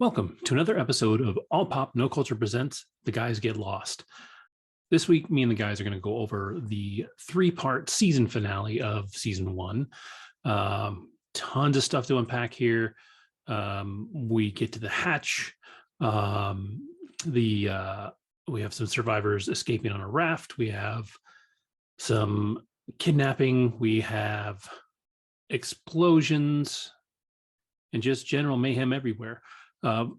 Welcome to another episode of All Pop No Culture Presents The Guys Get Lost. This week, me and the guys are going to go over the three-part season finale of season one. Tons of stuff to unpack here. We get to the hatch. We have some survivors escaping on a raft. We have some kidnapping. We have explosions and just general mayhem everywhere.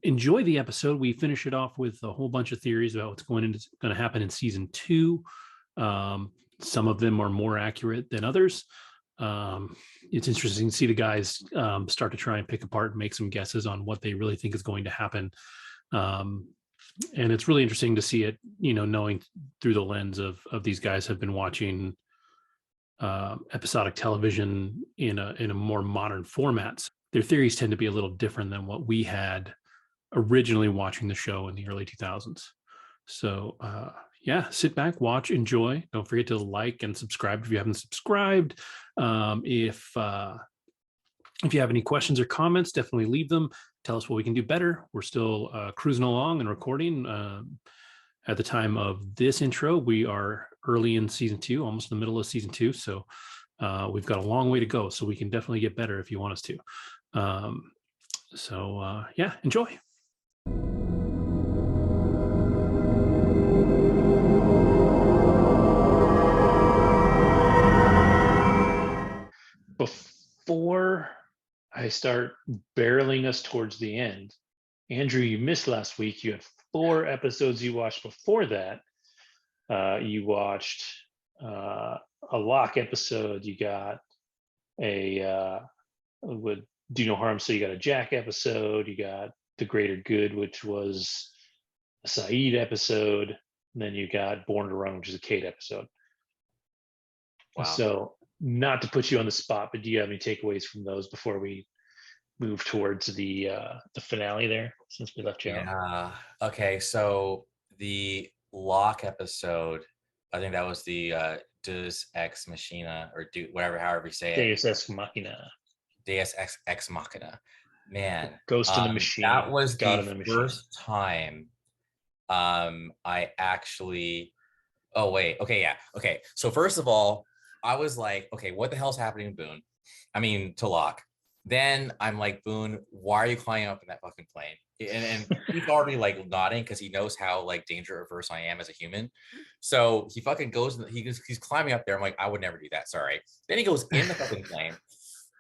Enjoy the episode. We finish it off with a whole bunch of theories about what's going to happen in season two. Some of them are more accurate than others. It's interesting to see the guys start to try and pick apart and make some guesses on what they really think is going to happen. And it's really interesting to see it, knowing through the lens of these guys have been watching episodic television in a more modern formats. Their theories tend to be a little different than what we had originally watching the show in the early 2000s. So sit back, watch, enjoy. Don't forget to like and subscribe if you haven't subscribed. If you have any questions or comments, definitely leave them. Tell us what we can do better. We're still cruising along and recording. At the time of this intro, we are early in season two, almost in the middle of season two. So we've got a long way to go. So we can definitely get better if you want us to. Enjoy. Before I start barreling us towards the end, Andrew, you missed last week. You had 4 episodes you watched before that. You watched a Lock episode. You got a Do No Harm, so you got a Jack episode. You got The Greater Good, which was a Saeed episode. And then you got Born to Run, which is a Kate episode. Wow. So not to put you on the spot, but do you have any takeaways from those before we move towards the finale there, since we left you out? Yeah. Okay. So the Lock episode, I think that was the Deus Ex Machina, or however you say it. Deus Ex Machina. Deus Ex Machina. Man. Ghost in the Machine. That was the first time I actually. Oh wait. Okay. Yeah. Okay. So first of all, I was like, okay, what the hell's happening to Locke? Then I'm like, Boone, why are you climbing up in that fucking plane? And he's already like nodding because he knows how like danger averse I am as a human. So he fucking goes, he's climbing up there. I'm like, I would never do that. Sorry. Then he goes in the fucking plane.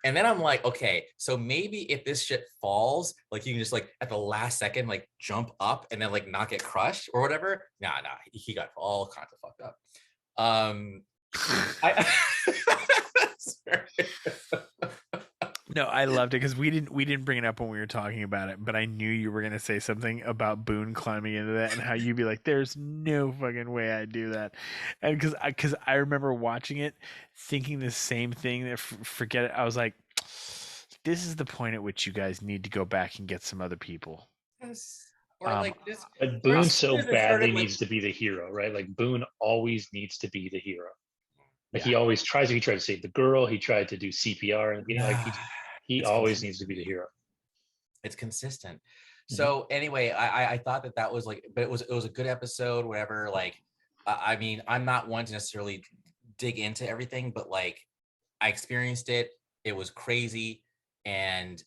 And then I'm like, okay, so maybe if this shit falls, like you can just like at the last second, like jump up and then like not get crushed or whatever. Nah, he got all kinds of fucked up. No, I loved it because we didn't bring it up when we were talking about it, but I knew you were gonna say something about Boone climbing into that and how you'd be like, "There's no fucking way I'd do that," and because I remember watching it, thinking the same thing. That forget it. I was like, "This is the point at which you guys need to go back and get some other people." Yes. Or like this. But Boone so badly needs to be the hero, right? Like Boone always needs to be the hero. Like he always tries. He tried to save the girl. He tried to do CPR, and he always needs to be the hero. It's consistent. So anyway, I thought that was like, but it was a good episode, whatever. Like, I mean, I'm not one to necessarily dig into everything, but like, I experienced it. It was crazy, and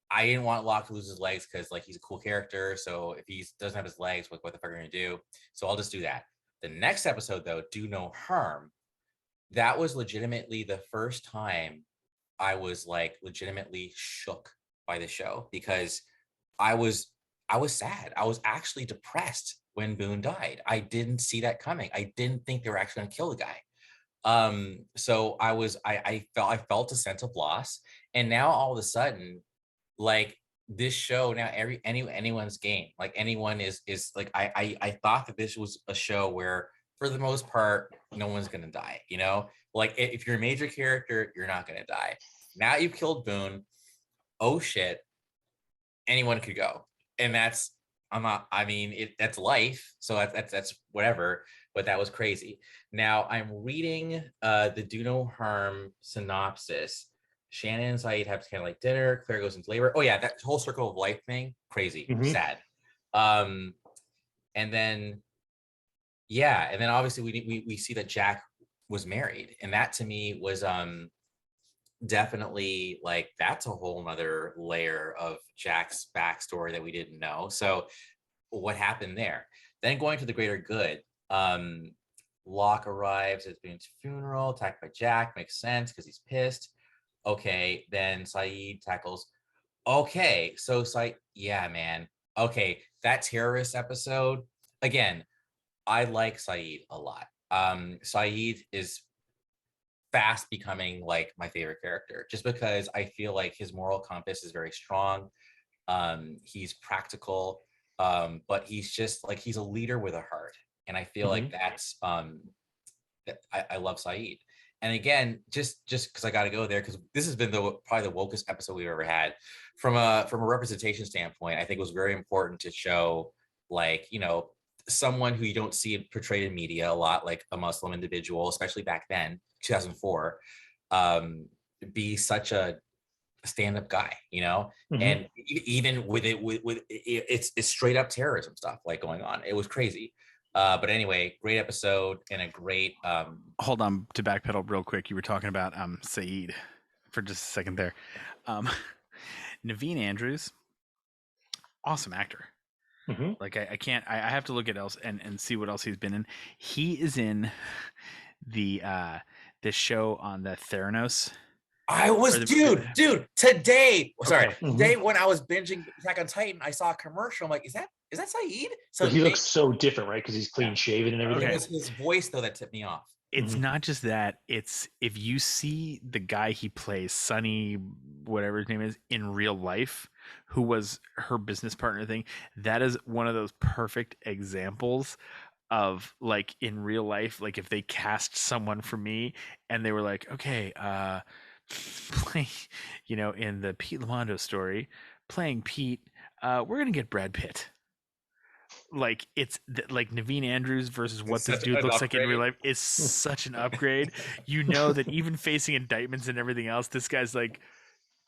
I didn't want Locke to lose his legs because like he's a cool character. So if he doesn't have his legs, what the fuck are you gonna do? So I'll just do that. The next episode, though, Do No Harm. That was legitimately the first time I was like legitimately shook by the show, because I was sad. I was actually depressed when Boone died. I didn't see that coming. I didn't think they were actually gonna kill the guy. So I felt a sense of loss. And now all of a sudden, like this show, now anyone's game. Like anyone is like, I thought that this was a show where for the most part, no one's gonna die, like if you're a major character, you're not gonna die. Now you've killed Boone. Oh shit, anyone could go. And that's life. So that's whatever, but that was crazy. Now I'm reading the Do No Harm synopsis, Shannon and Saeed have kind of like dinner. Claire goes into labor. Oh yeah, that whole circle of life thing, crazy, sad. And then obviously we see that Jack was married, and that to me was definitely like that's a whole nother layer of Jack's backstory that we didn't know. So what happened there? Then going to the greater good, Locke arrives at Boone's funeral, attacked by Jack, makes sense because he's pissed. Okay, then Saeed tackles. Okay, so yeah, man. Okay, that terrorist episode again. I like Saeed a lot. Saeed is fast becoming like my favorite character just because I feel like his moral compass is very strong. He's practical, but he's just like he's a leader with a heart, and I feel like that's I love Saeed. And again, just because I got to go there because this has been probably the wokest episode we've ever had from a representation standpoint. I think it was very important to show like someone who you don't see portrayed in media a lot, like a Muslim individual, especially back then, 2004, be such a stand-up guy, and even with it's straight up terrorism stuff like going on. It was crazy. But anyway, great episode and a great hold on, to backpedal real quick. You were talking about Saeed for just a second there. Naveen Andrews, awesome actor. Like I have to look at else and see what else he's been in. He is in the show on the Theranos. Today when I was binging Attack on Titan, I saw a commercial. I'm like, is that Saeed? So he looks so different, right? Because he's clean shaven and everything. It was his voice though that tipped me off. It's not just that. It's if you see the guy he plays, Sonny, whatever his name is, in real life, who was her business partner thing, that is one of those perfect examples of like in real life, like if they cast someone for me and they were like, okay, play, in the Pete Lamondo story, playing Pete, we're gonna get Brad Pitt. Like it's like Naveen Andrews versus what this dude looks like in real life is such an upgrade. That even facing indictments and everything else, this guy's like,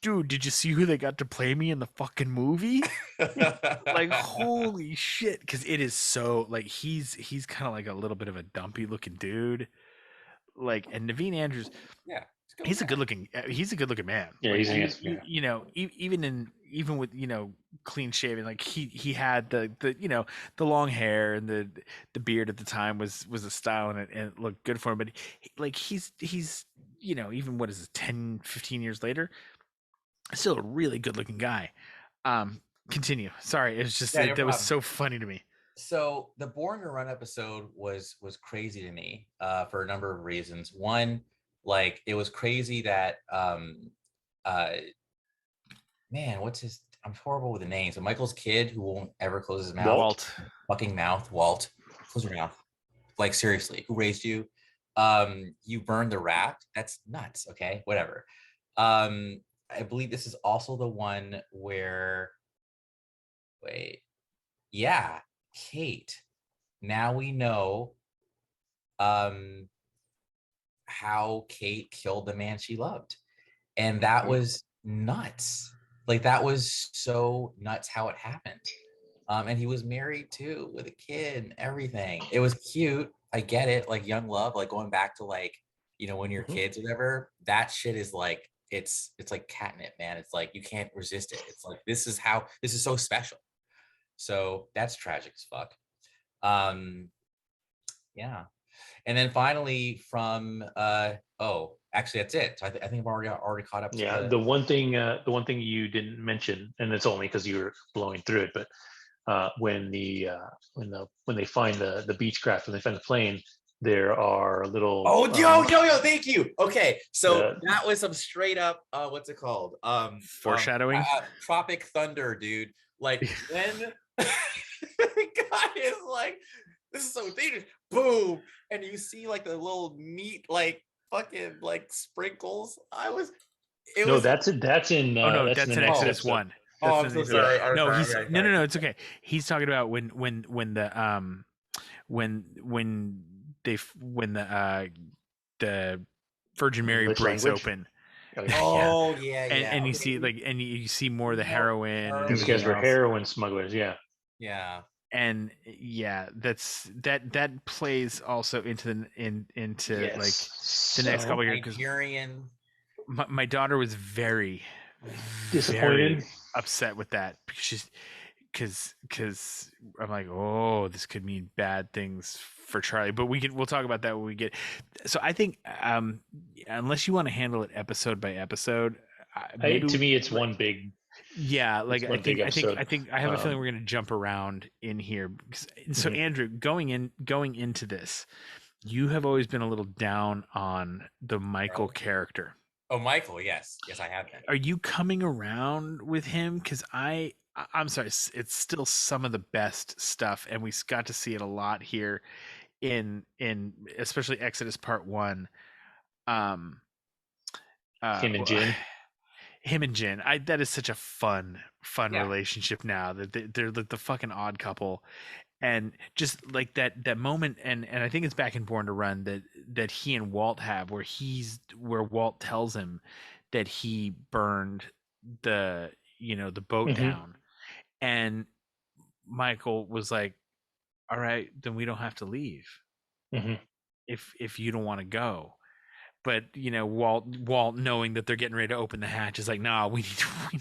dude, did you see who they got to play me in the fucking movie? Like, holy shit. Because it is so like he's kind of like a little bit of a dumpy looking dude. Like, and Naveen Andrews, he's a good looking man. Yeah, like, he's even with clean shaven, like he had the long hair and the beard at the time was a style and it looked good for him. But he's even what is it, 10, 15 years later, still a really good looking guy. Continue. Sorry, it was just that was so funny to me. So the Born to Run episode was crazy to me for a number of reasons. One, like it was crazy that man, what's his? I'm horrible with the names. So Michael's kid who won't ever close his mouth. Walt. Fucking mouth. Walt. Close your mouth. Like seriously, who raised you? You burned the raft. That's nuts. Okay, whatever. I believe this is also the one where. Wait. Yeah, Kate. Now we know how Kate killed the man she loved. And that was nuts. Like that was so nuts how it happened. And he was married too with a kid and everything. It was cute. I get it. Like young love, like going back to like, when you're kids or whatever, that shit is like, it's like catnip, man. It's like, you can't resist it. It's like, this is so special. So that's tragic as fuck. Yeah. And then finally from, actually that's it. So I think I've already caught up. To the one thing you didn't mention, and it's only because you were blowing through it, but when they find the Beechcraft, when they find the plane, there are little. Oh, yo, thank you. Okay, so that was some straight up, what's it called? Foreshadowing. Tropic Thunder, dude. Like when the guy is like, this is so dangerous. Boom, and you see like the little meat, like fucking like sprinkles. That's in that's in Exodus 1. Oh, I'm so sorry. No, no, it's okay. He's talking about when the Virgin Mary breaks open Oh, yeah. Oh yeah, yeah. And you Okay. see like, and you see more of the No, heroin and heroin. These guys everything were else. heroin smugglers. Yeah. Yeah. And yeah, that plays also into like the next couple of years, because Nigerian. my daughter was very Disappointed. upset with that, because because I'm like, oh, this could mean bad things for Charlie. But we'll talk about that when we get. So I think unless you want to handle it episode by episode, maybe To me, it's one big. yeah, like It's one big episode. I have a feeling we're going to jump around in here. So Andrew, going into this, you have always been a little down on the Michael character. Oh, Michael, yes, I have been. Are you coming around with him? Because I'm sorry, it's still some of the best stuff, and we got to see it a lot here in especially Exodus Part 1. Him and Jin. Him and Jin, that is such a fun Yeah. relationship now, that they're like the fucking odd couple. And just like that moment, and I think it's back in Born to Run that he and Walt have, where Walt tells him that he burned the boat down, and Michael was like, all right, then we don't have to leave if you don't want to go. But Walt knowing that they're getting ready to open the hatch is like, nah, we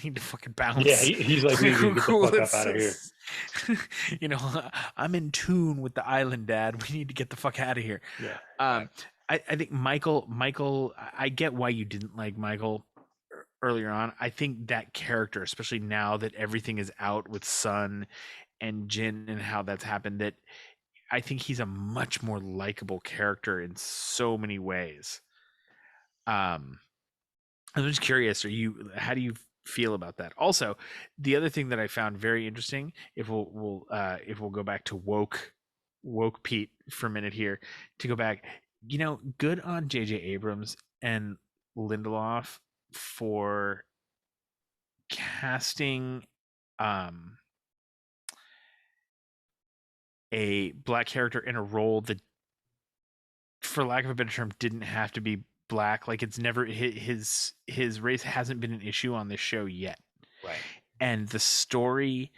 need to fucking bounce. Yeah, he's like, we need to get the fuck up out of here. I'm in tune with the island, Dad. We need to get the fuck out of here. Yeah. I think Michael, I get why you didn't like Michael earlier on. I think that character, especially now that everything is out with Sun and Jin and how that's happened, that I think he's a much more likable character in so many ways. I'm just curious, how do you feel about that? Also, the other thing that I found very interesting, if we'll go back to woke Pete for a minute here, to go back, good on JJ Abrams and Lindelof for casting a black character in a role that, for lack of a better term, didn't have to be black. Like, it's never, his race hasn't been an issue on this show yet, Right? And the story,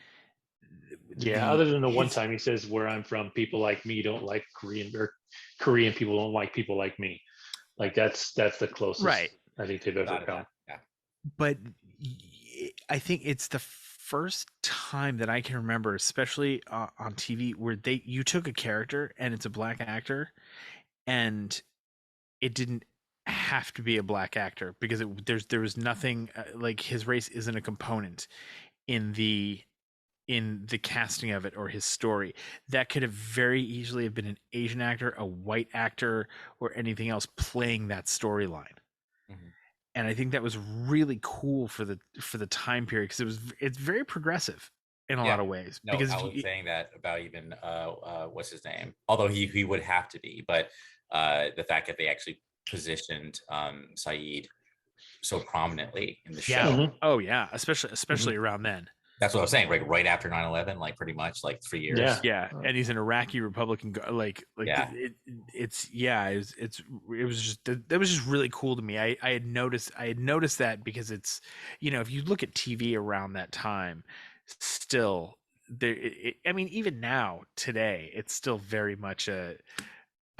other than the one time he says, where I'm from, people like me don't like Korean, or Korean people don't like people like me. Like, that's the closest, right, I think they've ever come. Yeah. But I think it's the first time that I can remember, especially on TV, where you took a character and it's a black actor, and it didn't have to be a black actor, because there was nothing like, his race isn't a component in the casting of it or his story. That could have very easily have been an Asian actor, a white actor, or anything else playing that storyline. And I think that was really cool for the time period, because it's very progressive in a lot of ways. No, because I was saying that about even what's his name, although he would have to be, but the fact that they actually positioned Saeed so prominently in the show. Oh yeah, especially around then. That's what I was saying, like right after 9/11, like pretty much like 3 years. Yeah, and he's an Iraqi Republican, like Yeah. it was just really cool to me. I had noticed that, because it's, if you look at TV around that time, still there. I mean, even now today, it's still very much a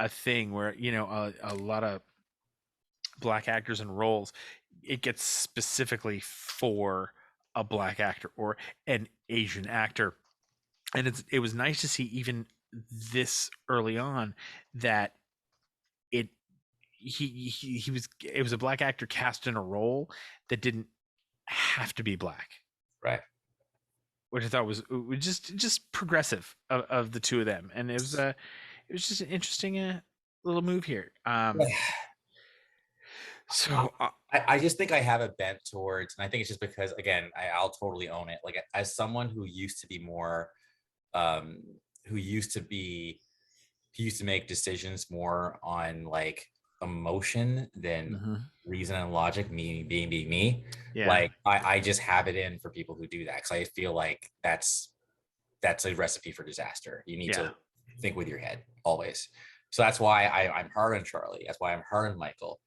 thing where a lot of black actors and roles, it gets specifically for a black actor or an Asian actor. And it was nice to see, even this early on, that it was a black actor cast in a role that didn't have to be black, right? Which I thought was just progressive of the two of them, and it was just an interesting little move here. So I just think I have a bent towards, and I think it's just because, again, I'll totally own it. Like, as someone who used to be more, who used to make decisions more on like emotion than reason and logic, me being me. Yeah. Like, I just have it in for people who do that, because I feel like that's a recipe for disaster. You need to think with your head always. So that's why I'm hard on Charlie. That's why I'm hard on Michael.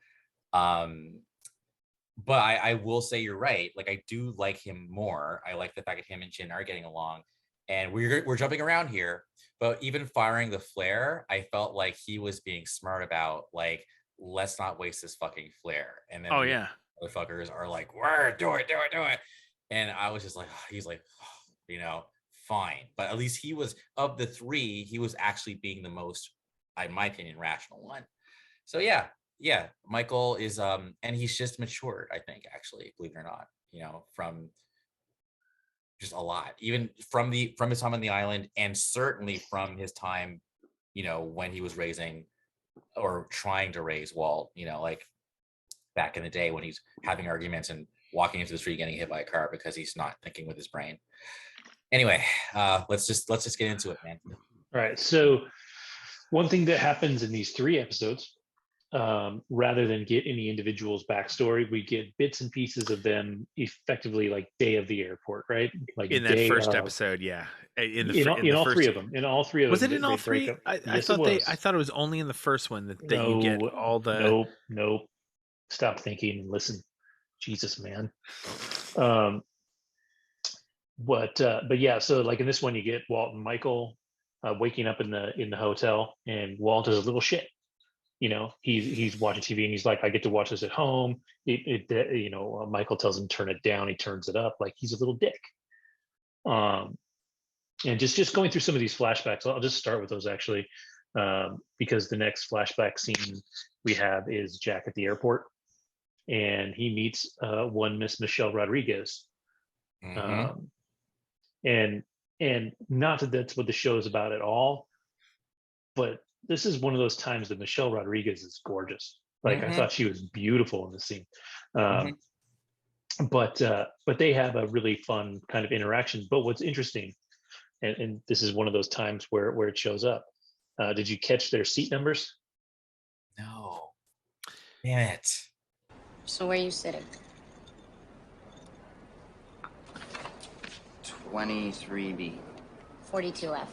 but I will say you're right. Like, I do like him more. I like the fact that him and Jin are getting along, and we're jumping around here. But even firing the flare, I felt like he was being smart about, like, let's not waste this fucking flare. And then Oh the yeah. motherfuckers are like, "We're do it." And I was just like, he's like, you know, fine. But at least he was, of the three, he was actually being the most, in my opinion, rational one. So yeah, Michael is and he's just matured, I think, actually, believe it or not, you know, from just a lot, even from his time on the island, and certainly from his time, you know, when he was raising or trying to raise Walt, you know, like back in the day when he's having arguments and walking into the street getting hit by a car because he's not thinking with his brain. Anyway, let's just get into it, man. All right. So one thing that happens in these 3 episodes, rather than get any individual's backstory, we get bits and pieces of them effectively, like day of the airport, right? Like In that first episode, yeah. In all first, 3 of them. In all 3 of was them, it in all they break 3? up. I Yes, thought it was. I thought it was only in the first one that you get all the. Nope. Stop thinking and listen. Jesus, man. But yeah, so like in this one, you get Walt and Michael waking up in the hotel, and Walt is a little shit. You know, he's watching TV and he's like, I get to watch this at home. You know, Michael tells him turn it down. He turns it up. Like, he's a little dick. And just going through some of these flashbacks, I'll just start with those actually, because the next flashback scene we have is Jack at the airport, and he meets one Miss Michelle Rodriguez. Mm-hmm. And not that that's what the show is about at all, but this is one of those times that Michelle Rodriguez is gorgeous. Like, I thought she was beautiful in the scene. But they have a really fun kind of interaction. But what's interesting, and this is one of those times where it shows up. Did you catch their seat numbers? No. Damn it. So where are you sitting? 23B. 42F.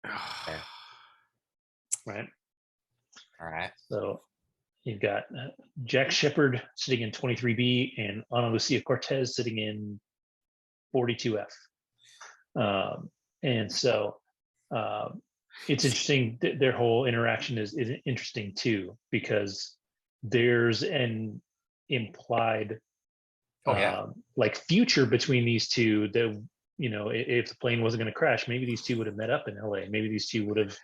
Okay. Right. All right. So you've got Jack Shepard sitting in 23B and Ana Lucia Cortez sitting in 42F. And so it's interesting. Their whole interaction is interesting too, because there's an implied like future between these two that, you know, if the plane wasn't going to crash, maybe these two would have met up in LA. Maybe these two would have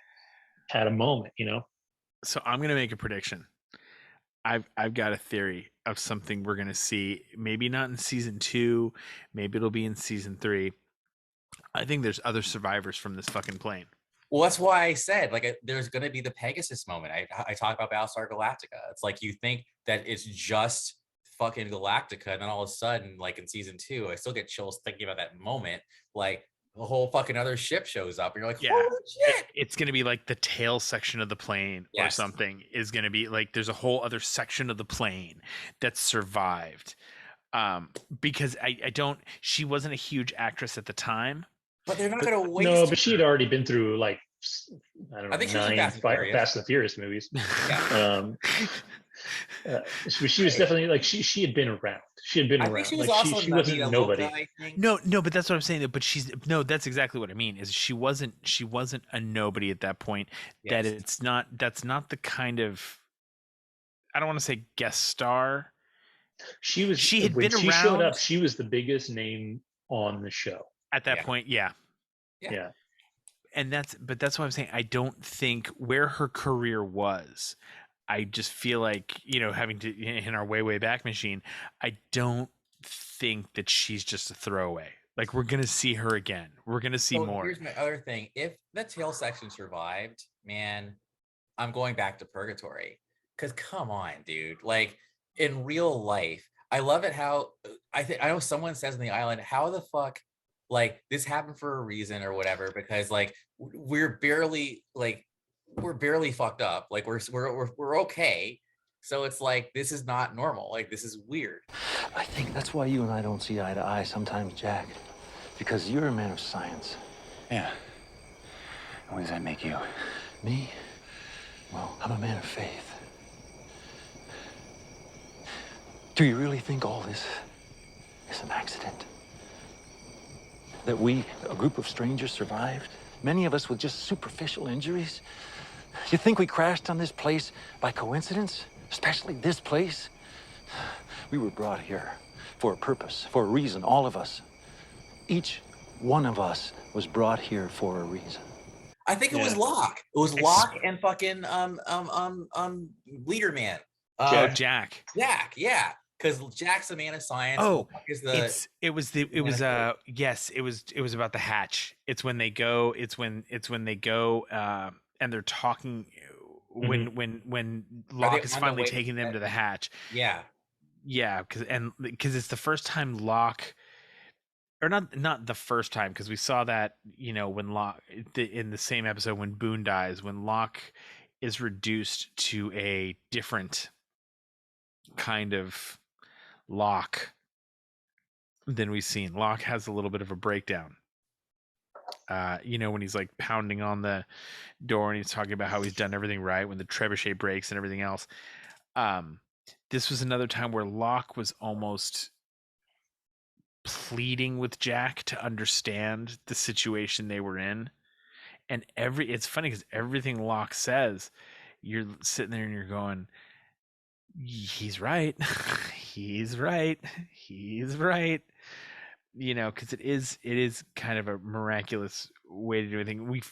had a moment, you know? So I'm going to make a prediction. I've got a theory of something we're going to see. Maybe not in season 2. Maybe it'll be in season 3. I think there's other survivors from this fucking plane. Well, that's why I said, like, there's going to be the Pegasus moment. I talk about Battlestar Galactica. It's like, you think that it's just fucking Galactica, and then all of a sudden, like in season 2, I still get chills thinking about that moment. Like, a whole fucking other ship shows up, and you're like, holy shit! It's going to be like the tail section of the plane or something is going to be like, there's a whole other section of the plane that survived. Because she wasn't a huge actress at the time. But they're not going to waste. No, but she had already been through, like, I don't know, I think she was 9 Fast and the Furious movies. She was definitely, like, she had been around. She had been around. Think she was like, also she wasn't nobody. I think. No, but that's what I'm saying. But that's exactly what I mean. Is she wasn't a nobody at that point. Yes. That that's not the kind of, I don't want to say guest star. She had been around. She showed up. She was the biggest name on the show at that point. Yeah. And that's what I'm saying. I don't think where her career was. I just feel like, you know, having to, in our way back machine, I don't think that she's just a throwaway. Like, we're gonna see her again. We're gonna see more. Here's my other thing. If the tail section survived, man, I'm going back to purgatory. Because come on, dude. Like, in real life, I love it how I know someone says on the island, how the fuck, like, this happened for a reason or whatever, because, like, we're barely fucked up. Like, we're okay. So it's like, this is not normal. Like, this is weird. I think that's why you and I don't see eye to eye sometimes, Jack. Because you're a man of science. Yeah. And what does that make you? Me? Well, I'm a man of faith. Do you really think all this is an accident? That we, a group of strangers, survived? Many of us with just superficial injuries? You think we crashed on this place by coincidence? Especially this place? We were brought here for a purpose, for a reason, all of us. Each one of us was brought here for a reason. I think it was Locke. It was Locke and fucking leader man. Jack. Jack, yeah. Because Jack's the man of science. Oh, Locke is the it was about the hatch. It's when they go. It's when they go and they're talking when Locke is finally taking them to the hatch. Yeah. Yeah, because it's the first time Locke, or not the first time, because we saw that, you know, when Locke in the same episode when Boone dies, when Locke is reduced to a different kind of Locke than we've seen. Locke has a little bit of a breakdown. You know, when he's like pounding on the door and he's talking about how he's done everything right, when the trebuchet breaks and everything else. This was another time where Locke was almost pleading with Jack to understand the situation they were in. And it's funny because everything Locke says, you're sitting there and you're going, he's right. He's right. He's right. You know, because it is kind of a miraculous way to do anything.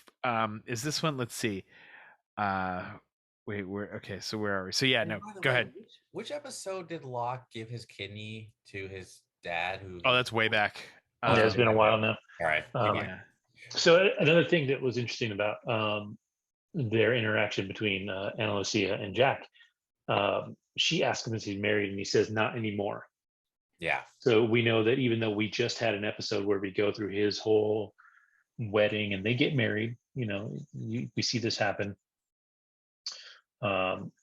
Is this one? Let's see. Wait, so where are we? So yeah, no, go ahead. Which episode did Locke give his kidney to his dad? Oh, that's way back. Yeah, it's been a while now. All right. Yeah. So another thing that was interesting about their interaction between Ana Lucia and Jack, she asked him if he's married, and he says not anymore. Yeah. So we know that even though we just had an episode where we go through his whole wedding and they get married, you know, we see this happen.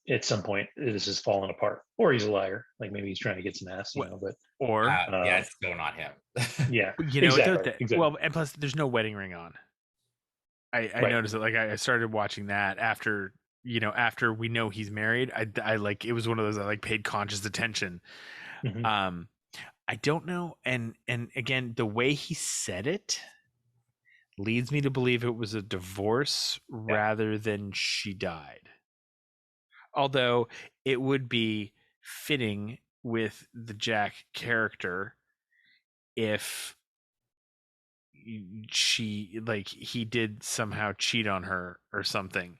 At some point, this has fallen apart, or he's a liar. Like maybe he's trying to get some ass, you know. But yeah, it's still not him. Yeah, you know, exactly. Well, and plus, there's no wedding ring on. I noticed it. Like I started watching that after we know he's married. I like, it was one of those I like paid conscious attention. Mm-hmm. I don't know, and again, the way he said it leads me to believe it was a divorce rather than she died. Although it would be fitting with the Jack character if he did somehow cheat on her or something.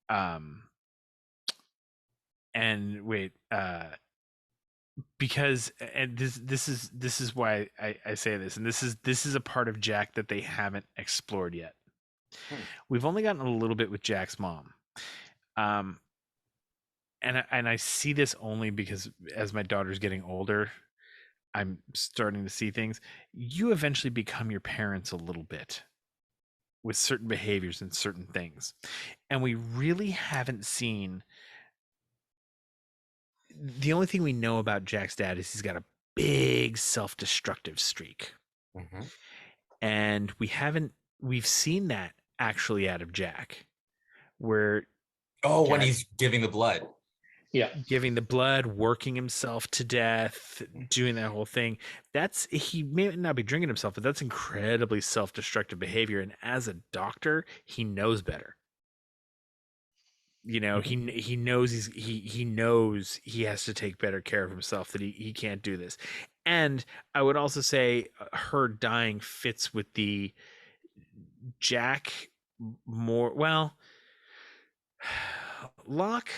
And wait, because, and this is why I say this, and this is a part of Jack that they haven't explored yet. We've only gotten a little bit with Jack's mom. And I see this only because as my daughter's getting older, I'm starting to see things. You eventually become your parents a little bit with certain behaviors and certain things. And we really haven't seen. The only thing we know about Jack's dad is he's got a big self-destructive streak. Mm-hmm. And we've seen that actually out of Jack, where when he's giving the blood. Yeah, giving the blood, working himself to death, doing that whole thing. He may not be drinking himself, but that's incredibly self-destructive behavior. And as a doctor, he knows better. You know, he knows he knows he has to take better care of himself, that he can't do this. And I would also say her dying fits with the Jack more. Well, Locke,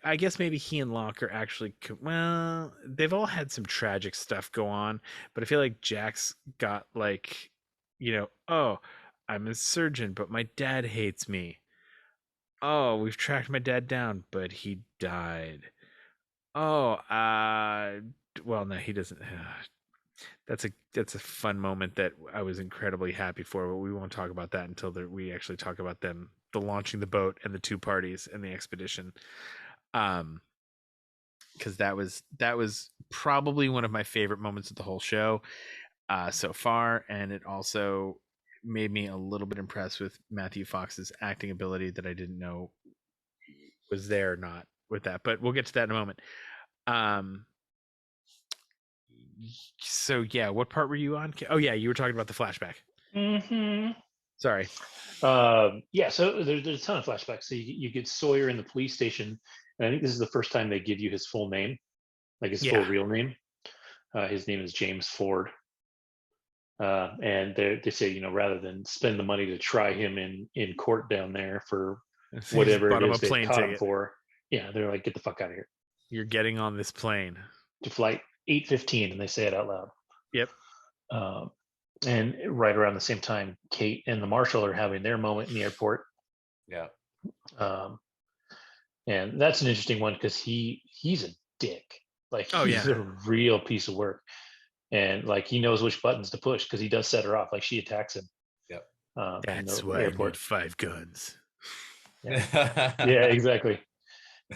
I guess maybe he and Locke are actually, well, they've all had some tragic stuff go on, but I feel like Jack's got like, you know, oh, I'm a surgeon, but my dad hates me. Oh, we've tracked my dad down, but he died. Oh, well, no, he doesn't. That's a fun moment that I was incredibly happy for, but we won't talk about that until we actually talk about the launching the boat and the two parties and the expedition. Because that was probably one of my favorite moments of the whole show so far, and it also made me a little bit impressed with Matthew Fox's acting ability that I didn't know was there or not with that, but we'll get to that in a moment. So yeah, what part were you on? Oh yeah, you were talking about the flashback. Mm-hmm. Sorry. Yeah, so there's a ton of flashbacks. So you get Sawyer in the police station, and I think this is the first time they give you his full name, like his full Yeah. real name. His name is James Ford. And they say, rather than spend the money to try him in court down there for So you just whatever bought it him a is they've plane caught him ticket. for, yeah, they're like, get the fuck out of here. You're getting on this plane. To flight 8:15, and they say it out loud. Yep. And right around the same time, Kate and the marshal are having their moment in the airport. Yeah. And that's an interesting one because he's a dick. Like he's a real piece of work, and like he knows which buttons to push because he does set her off. Like she attacks him. Yep. That's in the why airport. I need 5 guns. Yeah, yeah, exactly.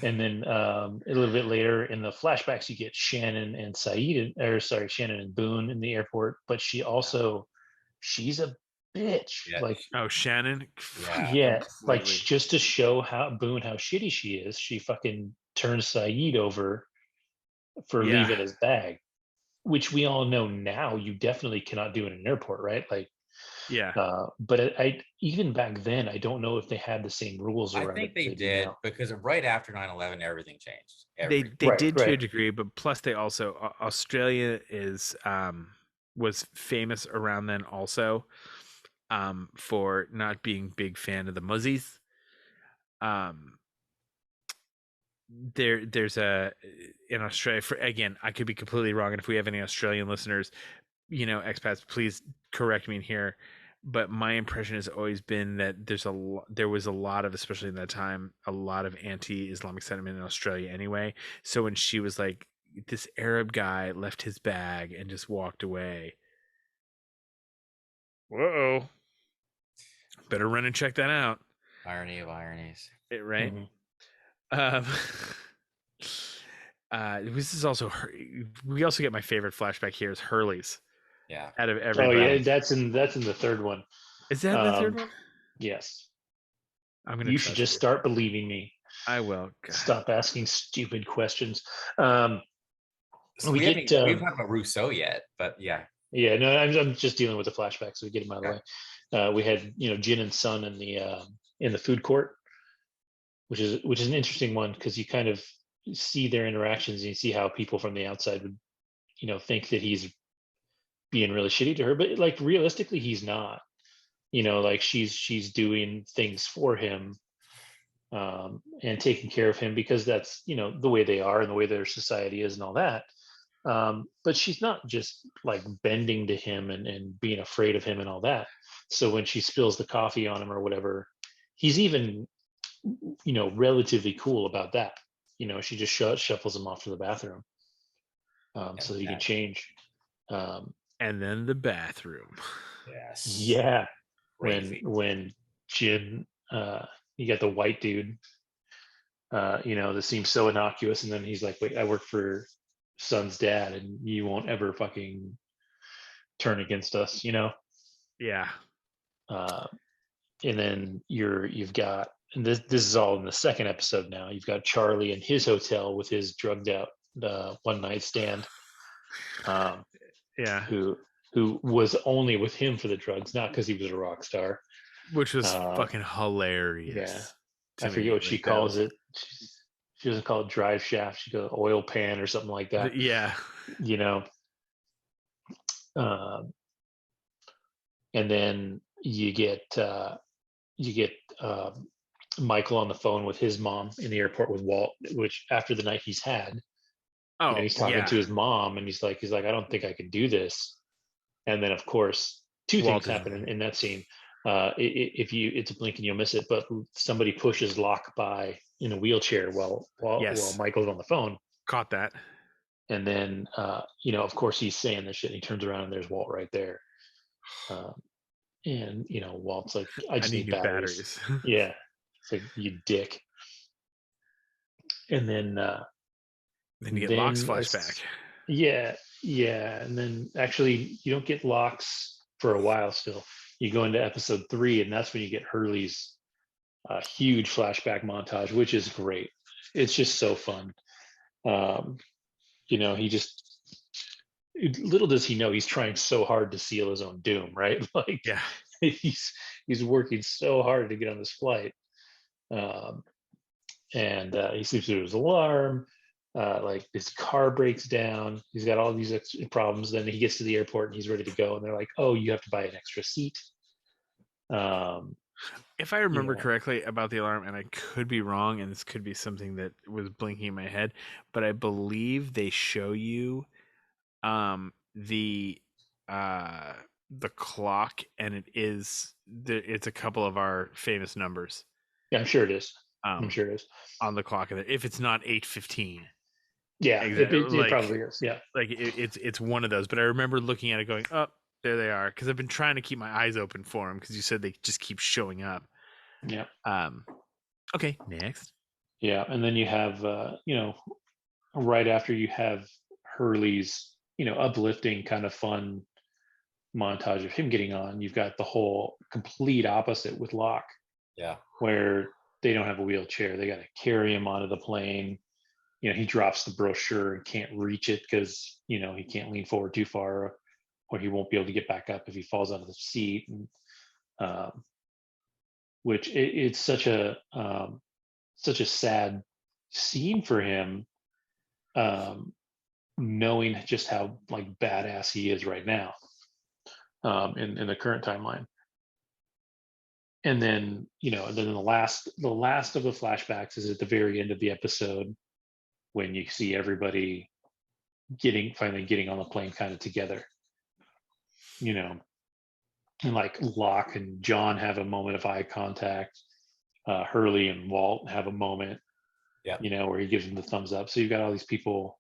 And then a little bit later in the flashbacks, you get Shannon and Shannon and Boone in the airport. But she's a bitch. Yeah. Like, Oh, Shannon. yeah, like Completely. just to show how shitty she is, she fucking turns Saeed over for leaving his bag, which we all know now you definitely cannot do in an airport, right? Like, Yeah. but I even back then, I don't know if they had the same rules I around think it. they do did now. because right after 9/11, everything changed. They Right, did to a right. degree, but plus they also Australia was famous around then also for not being big fan of the muzzies. There's a in Australia, for again, I could be completely wrong, and if we have any Australian listeners, expats, please correct me in here. But my impression has always been that there was a lot of, especially in that time, a lot of anti-Islamic sentiment in Australia anyway. So when she was like, this Arab guy left his bag and just walked away. Whoa. Better run and check that out. Irony of ironies. Right? Mm-hmm. This is also we also get my favorite flashback here is Hurley's. Yeah. Out of everybody. Oh yeah, that's in the third one. Is that the third one? Yes. I'm gonna. You should just start believing me. I will. God. Stop asking stupid questions. So we haven't talked about Rousseau yet, but yeah. Yeah, no, I'm just dealing with the flashbacks, so we get him out of the way. We had Jin and Sun in the food court, which is an interesting one because you kind of see their interactions and you see how people from the outside would think that he's being really shitty to her, but like realistically he's not. Like she's doing things for him and taking care of him because that's the way they are and the way their society is and all that. But she's not just like bending to him and being afraid of him and all that. So when she spills the coffee on him or whatever, he's even relatively cool about that. She just shuffles him off to the bathroom so that he can change. And then the bathroom. Yes. Yeah. Crazy. When Jin, you got the white dude, that seems so innocuous, and then he's like, "Wait, I work for Son's dad, and you won't ever fucking turn against us," Yeah. And then you've got, and this is all in the second episode now. You've got Charlie in his hotel with his drugged out one night stand. Yeah. Who was only with him for the drugs, not because he was a rock star. Which was fucking hilarious. Yeah. I forget what she calls it. She doesn't call it drive shaft. She goes oil pan or something like that. Yeah. And then you get Michael on the phone with his mom in the airport with Walt, which after the night he's had, he's talking to his mom and he's like, I don't think I can do this. And then of course, two things happen in that scene. It's a blink and you'll miss it, but somebody pushes Locke by in a wheelchair while Michael's on the phone. Caught that. And then of course he's saying this shit and he turns around and there's Walt right there. And Walt's like, I just need batteries. Yeah. It's like, you dick. And then you get Locke's flashback. Yeah. And then actually you don't get Locke's for a while still. You go into episode 3 and that's when you get Hurley's huge flashback montage, which is great. It's just so fun. He just little does he know he's trying so hard to seal his own doom, right? Like Yeah. he's working so hard to get on this flight. Um, and he sleeps through his alarm. Like his car breaks down. He's got all these problems. Then he gets to the airport and he's ready to go. And they're like, "Oh, you have to buy an extra seat." If I remember know. correctly about the alarm, and I could be wrong, and this could be something that was blinking in my head, but I believe they show you the clock, and it's a couple of our famous numbers. Yeah, I'm sure it is. I'm sure it is on the clock. If it's not 8:15, yeah, exactly, it probably is. Yeah, like it's one of those. But I remember looking at it, going, "Oh, there they are," because I've been trying to keep my eyes open for them because you said they just keep showing up. yeah. Okay, next. Yeah, and then you have right after you have Hurley's uplifting kind of fun montage of him getting on, you've got the whole complete opposite with Locke. Yeah. Where they don't have a wheelchair, they got to carry him onto the plane. He drops the brochure and can't reach it because he can't lean forward too far, or he won't be able to get back up if he falls out of the seat. And which it's such a sad scene for him, knowing just how like badass he is right now, in the current timeline. And then the last of the flashbacks is at the very end of the episode when you see everybody finally getting on the plane kind of together, and like Locke and John have a moment of eye contact. Hurley and Walt have a moment, where he gives them the thumbs up. So you've got all these people,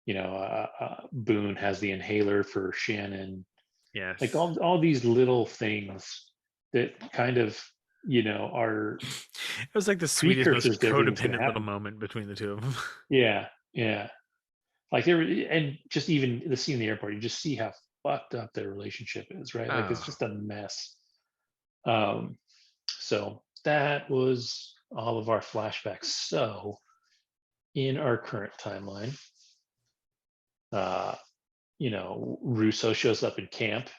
Boone has the inhaler for Shannon. Yes. Like all these little things that kind of, are. It was like the sweetest, most codependent little moment between the two of them. Yeah, yeah. Like and just even the scene in the airport, you just see how fucked up their relationship is, right? Like it's just a mess. So that was all of our flashbacks. So in our current timeline, Russo shows up in camp,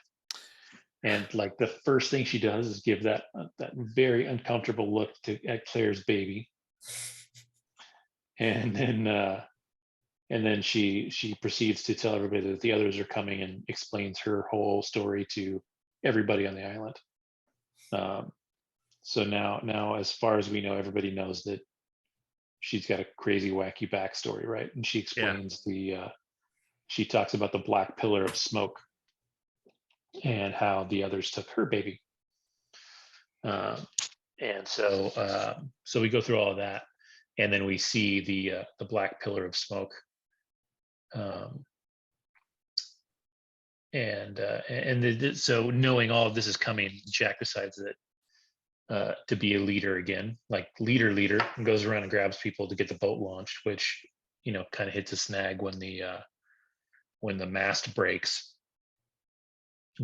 and like the first thing she does is give that very uncomfortable look at Claire's baby, and then she proceeds to tell everybody that the others are coming and explains her whole story to everybody on the island. So now, as far as we know, everybody knows that she's got a crazy, wacky backstory, right? And she explains she talks about the black pillar of smoke and how the others took her baby. And so we go through all of that, and then we see the black pillar of smoke. So knowing all of this is coming, Jack decides that to be a leader again, like leader, and goes around and grabs people to get the boat launched, which kind of hits a snag when the mast breaks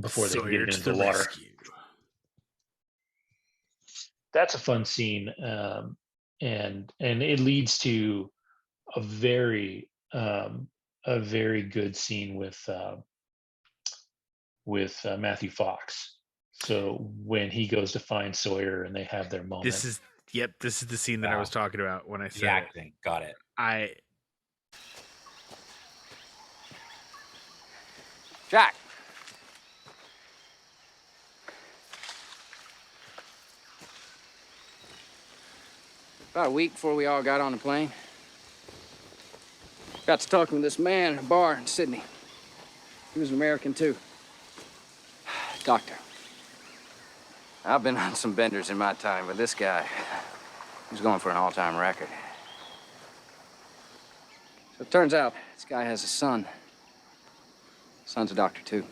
before they can get it into the water. Rescue. That's a fun scene, and it leads to a very good scene with Matthew Fox. So when he goes to find Sawyer and they have their moment. This is the scene that I was talking about when I said acting. Got it. Jack. About a week before we all got on the plane, got to talking with this man in a bar in Sydney. He was an American, too. Doctor. I've been on some benders in my time, but this guy, he's going for an all-time record. So it turns out this guy has a son. Son's a doctor, too.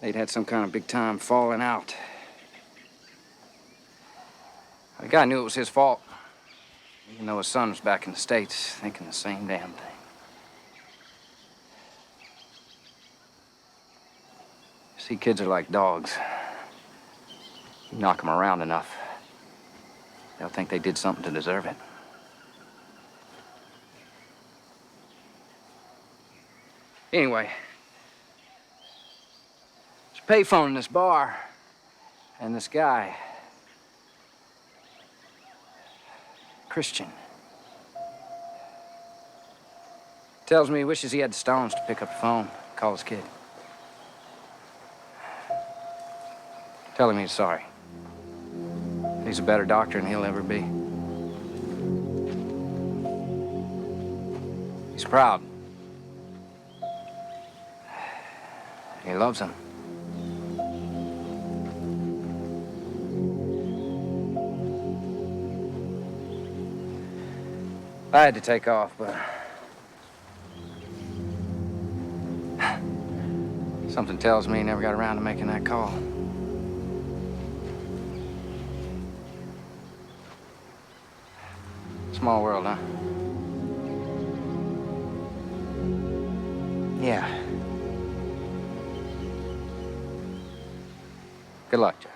They'd had some kind of big-time falling out. The guy knew it was his fault, even though his son was back in the States thinking the same damn thing. See, kids are like dogs. You knock them around enough, they'll think they did something to deserve it. Anyway, there's a payphone in this bar, and this guy, Christian, tells me he wishes he had the stones to pick up the phone, call his kid. Tell him he's sorry. He's a better doctor than he'll ever be. He's proud. He loves him. I had to take off, but something tells me he never got around to making that call. Small world, huh? Yeah. Good luck, Jack.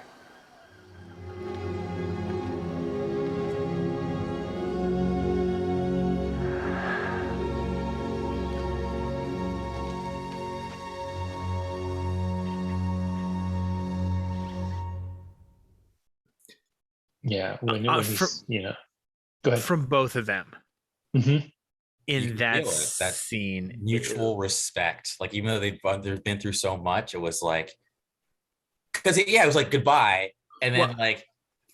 Yeah, when he's, go ahead. From both of them. Mm-hmm. In that feel it, that scene, mutual respect. Like, even though they've been through so much, it was like, because it was like goodbye, and then like,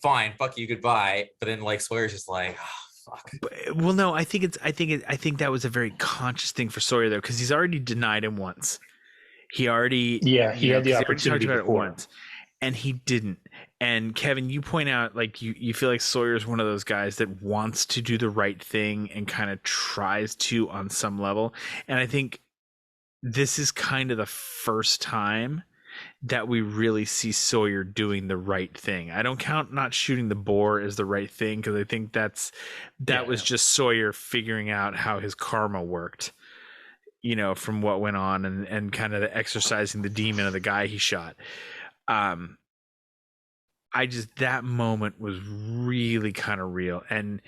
fine, fuck you, goodbye. But then like Sawyer's just like, oh, fuck. Well, no, I think that was a very conscious thing for Sawyer though, because he's already denied him once. He already, he had the opportunity about before. it once, and he didn't. And Kevin, you point out like you feel like Sawyer's one of those guys that wants to do the right thing and kind of tries to on some level. And I think this is kind of the first time that we really see Sawyer doing the right thing. I don't count not shooting the boar as the right thing, because I think that was just Sawyer figuring out how his karma worked, from what went on, and kind of exercising the demon of the guy he shot. That moment was really kind of real, and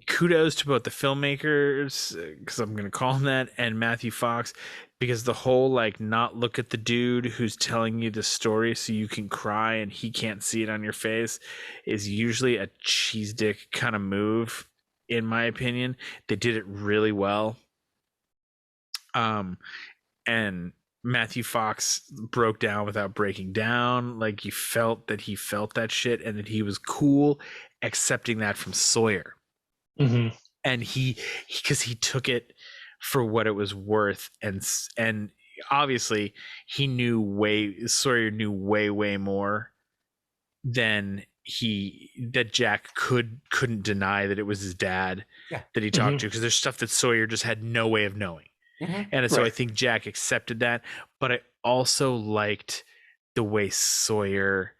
kudos to both the filmmakers, because I'm going to call him that, and Matthew Fox, because the whole like not look at the dude who's telling you the story so you can cry and he can't see it on your face is usually a cheese dick kind of move, in my opinion. They did it really well. And Matthew Fox broke down without breaking down. Like, you felt that he felt that shit and that he was cool accepting that from Sawyer. Mm-hmm. And because he took it for what it was worth, and obviously Sawyer knew way more than that Jack couldn't deny that it was his dad that he talked to, because there's stuff that Sawyer just had no way of knowing. And so I think Jack accepted that, but I also liked the way Sawyer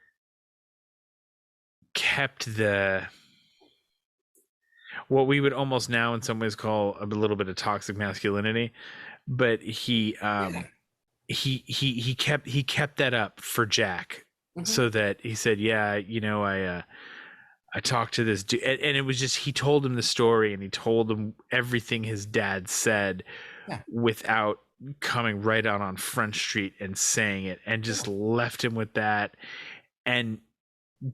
kept what we would almost now in some ways call a little bit of toxic masculinity, but he kept that up for Jack, so that he said, I talked to this dude, and it was just, he told him the story and he told him everything his dad said without coming right out on Front Street and saying it, and just left him with that. And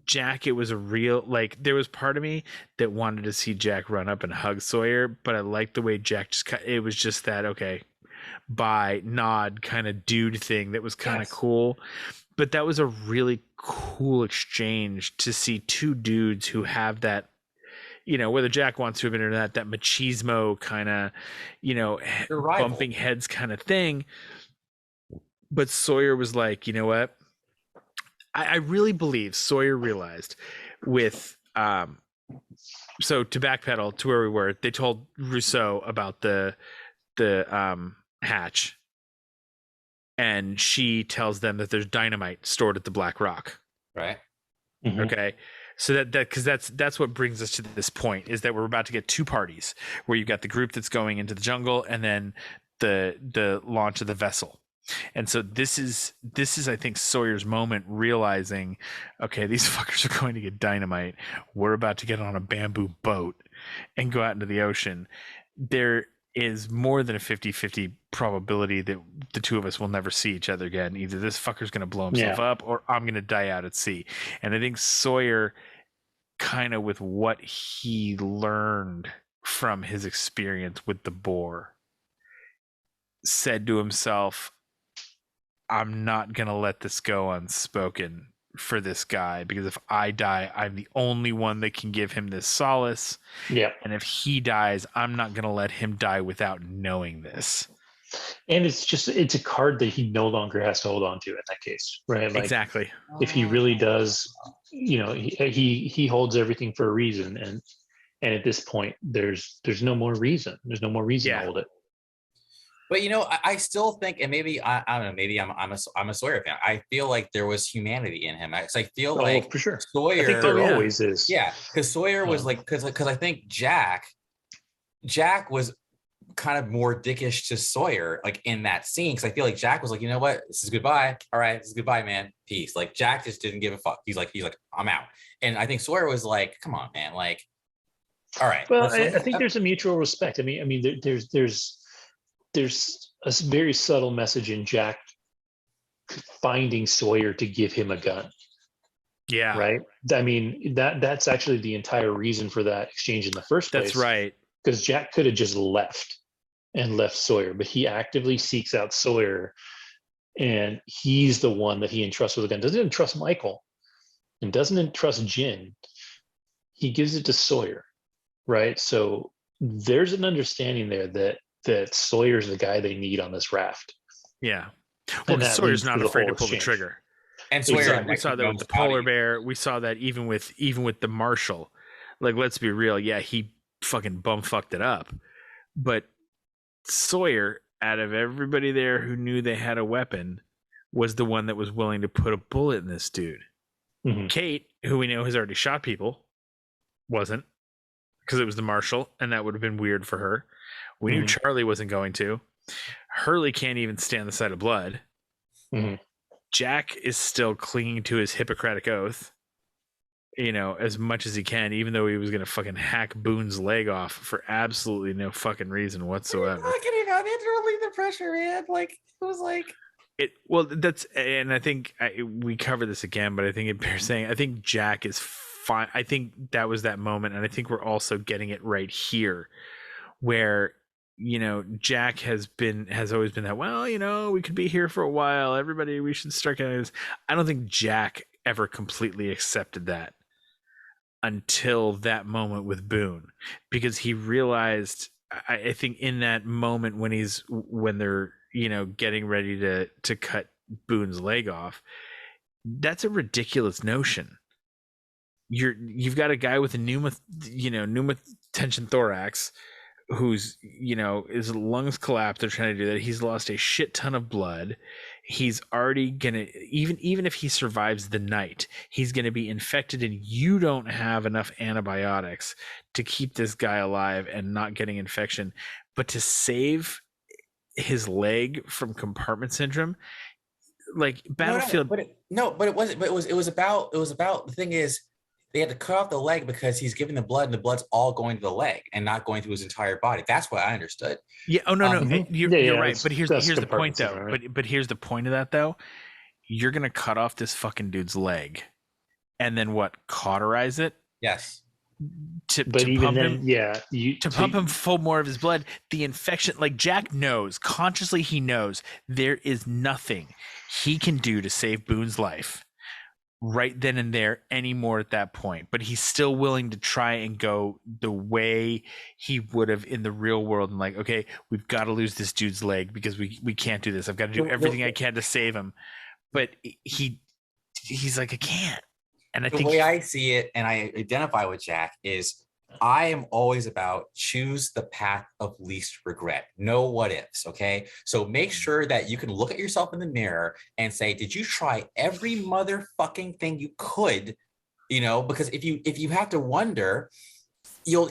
Jack, it was a real, like, there was part of me that wanted to see Jack run up and hug Sawyer, but I liked the way Jack it was just that, okay, bye, nod kind of dude thing that was kind of cool. But that was a really cool exchange to see two dudes who have that, whether Jack wants to admit it or not, that machismo kind of, bumping heads kind of thing. But Sawyer was like, you know what? I really believe Sawyer realized with, so to backpedal to where we were, they told Rousseau about the hatch, and she tells them that there's dynamite stored at the Black Rock. Right. Mm-hmm. Okay. So that because that's what brings us to this point, is that we're about to get two parties, where you've got the group that's going into the jungle, and then the launch of the vessel. And so this is I think Sawyer's moment, realizing, okay, these fuckers are going to get dynamite. We're about to get on a bamboo boat and go out into the ocean. is more than a 50-50 probability that the two of us will never see each other again. Either this fucker's going to blow himself up or I'm going to die out at sea. And I think Sawyer, kind of with what he learned from his experience with the boar, said to himself, I'm not going to let this go unspoken for this guy, because if I die, I'm the only one that can give him this solace. Yeah. And if he dies, I'm not going to let him die without knowing this. And it's a card that he no longer has to hold on to in that case, right? Like, Exactly. if he really does, he holds everything for a reason, and at this point, there's no more reason. There's no more reason to hold it. But I still think, and maybe I don't know, maybe I'm a Sawyer fan. I feel like there was humanity in him. I feel like for sure. Sawyer, I think there always is. Yeah, because Sawyer was like, because I think Jack was kind of more dickish to Sawyer, like in that scene. Because I feel like Jack was like, you know what, this is goodbye. All right, this is goodbye, man. Peace. Like Jack just didn't give a fuck. He's like, I'm out. And I think Sawyer was like, come on, man. Like, all right. Well, I think there's a mutual respect. I mean, there's a very subtle message in Jack finding Sawyer to give him a gun. Yeah. Right. I mean, that's actually the entire reason for that exchange in the first place. That's right. Because Jack could have just left Sawyer, but he actively seeks out Sawyer, and he's the one that he entrusts with a gun. Doesn't entrust Michael and doesn't entrust Jin. He gives it to Sawyer. Right. So there's an understanding there that Sawyer's the guy they need on this raft. Yeah. Well, Sawyer's not afraid to pull the trigger. And Sawyer, we saw that with the polar bear. We saw that even with the Marshal. Like, let's be real. Yeah, he fucking bumfucked it up. But Sawyer, out of everybody there who knew they had a weapon, was the one that was willing to put a bullet in this dude. Mm-hmm. Kate, who we know has already shot people, wasn't, because it was the Marshal, and that would have been weird for her. We knew Charlie wasn't going to. Hurley can't even stand the sight of blood. Mm-hmm. Jack is still clinging to his Hippocratic oath, as much as he can, even though he was going to fucking hack Boone's leg off for absolutely no fucking reason whatsoever. They had to relieve the pressure, man. Like, it was like... Well, that's... And I think we cover this again, but I think it bears saying, I think Jack is fine. I think that was that moment, and I think we're also getting it right here, where... Jack has always been that, well, we could be here for a while. Everybody, we should start getting this. I don't think Jack ever completely accepted that until that moment with Boone, because he realized, I think in that moment when they're, getting ready to cut Boone's leg off, that's a ridiculous notion. You've got a guy with a pneumotension thorax, who's his lungs collapsed. They're trying to do that. He's lost a shit ton of blood. He's already gonna, even if he survives the night, he's gonna be infected, and you don't have enough antibiotics to keep this guy alive and not getting infection. But to save his leg from compartment syndrome, like Battlefield. But it wasn't. But it was about the thing is, they had to cut off the leg because he's giving the blood, and the blood's all going to the leg and not going through his entire body. That's what I understood. Yeah. Oh no, you're right. But here's the point, though. Right? But here's the point of that, though. You're gonna cut off this fucking dude's leg, and then what? Cauterize it? Yes. To pump him full more of his blood. The infection, like Jack knows consciously, he knows there is nothing he can do to save Boone's life right then and there anymore at that point, but he's still willing to try and go the way he would have in the real world, and like, okay, we've got to lose this dude's leg because we can't do this. I've got to do everything I can to save him, but he's like, I can't. And I think the way I see it, and I identify with Jack, is I am always about choose the path of least regret. No what ifs. Okay. So make sure that you can look at yourself in the mirror and say, did you try every motherfucking thing you could? Because if you have to wonder, you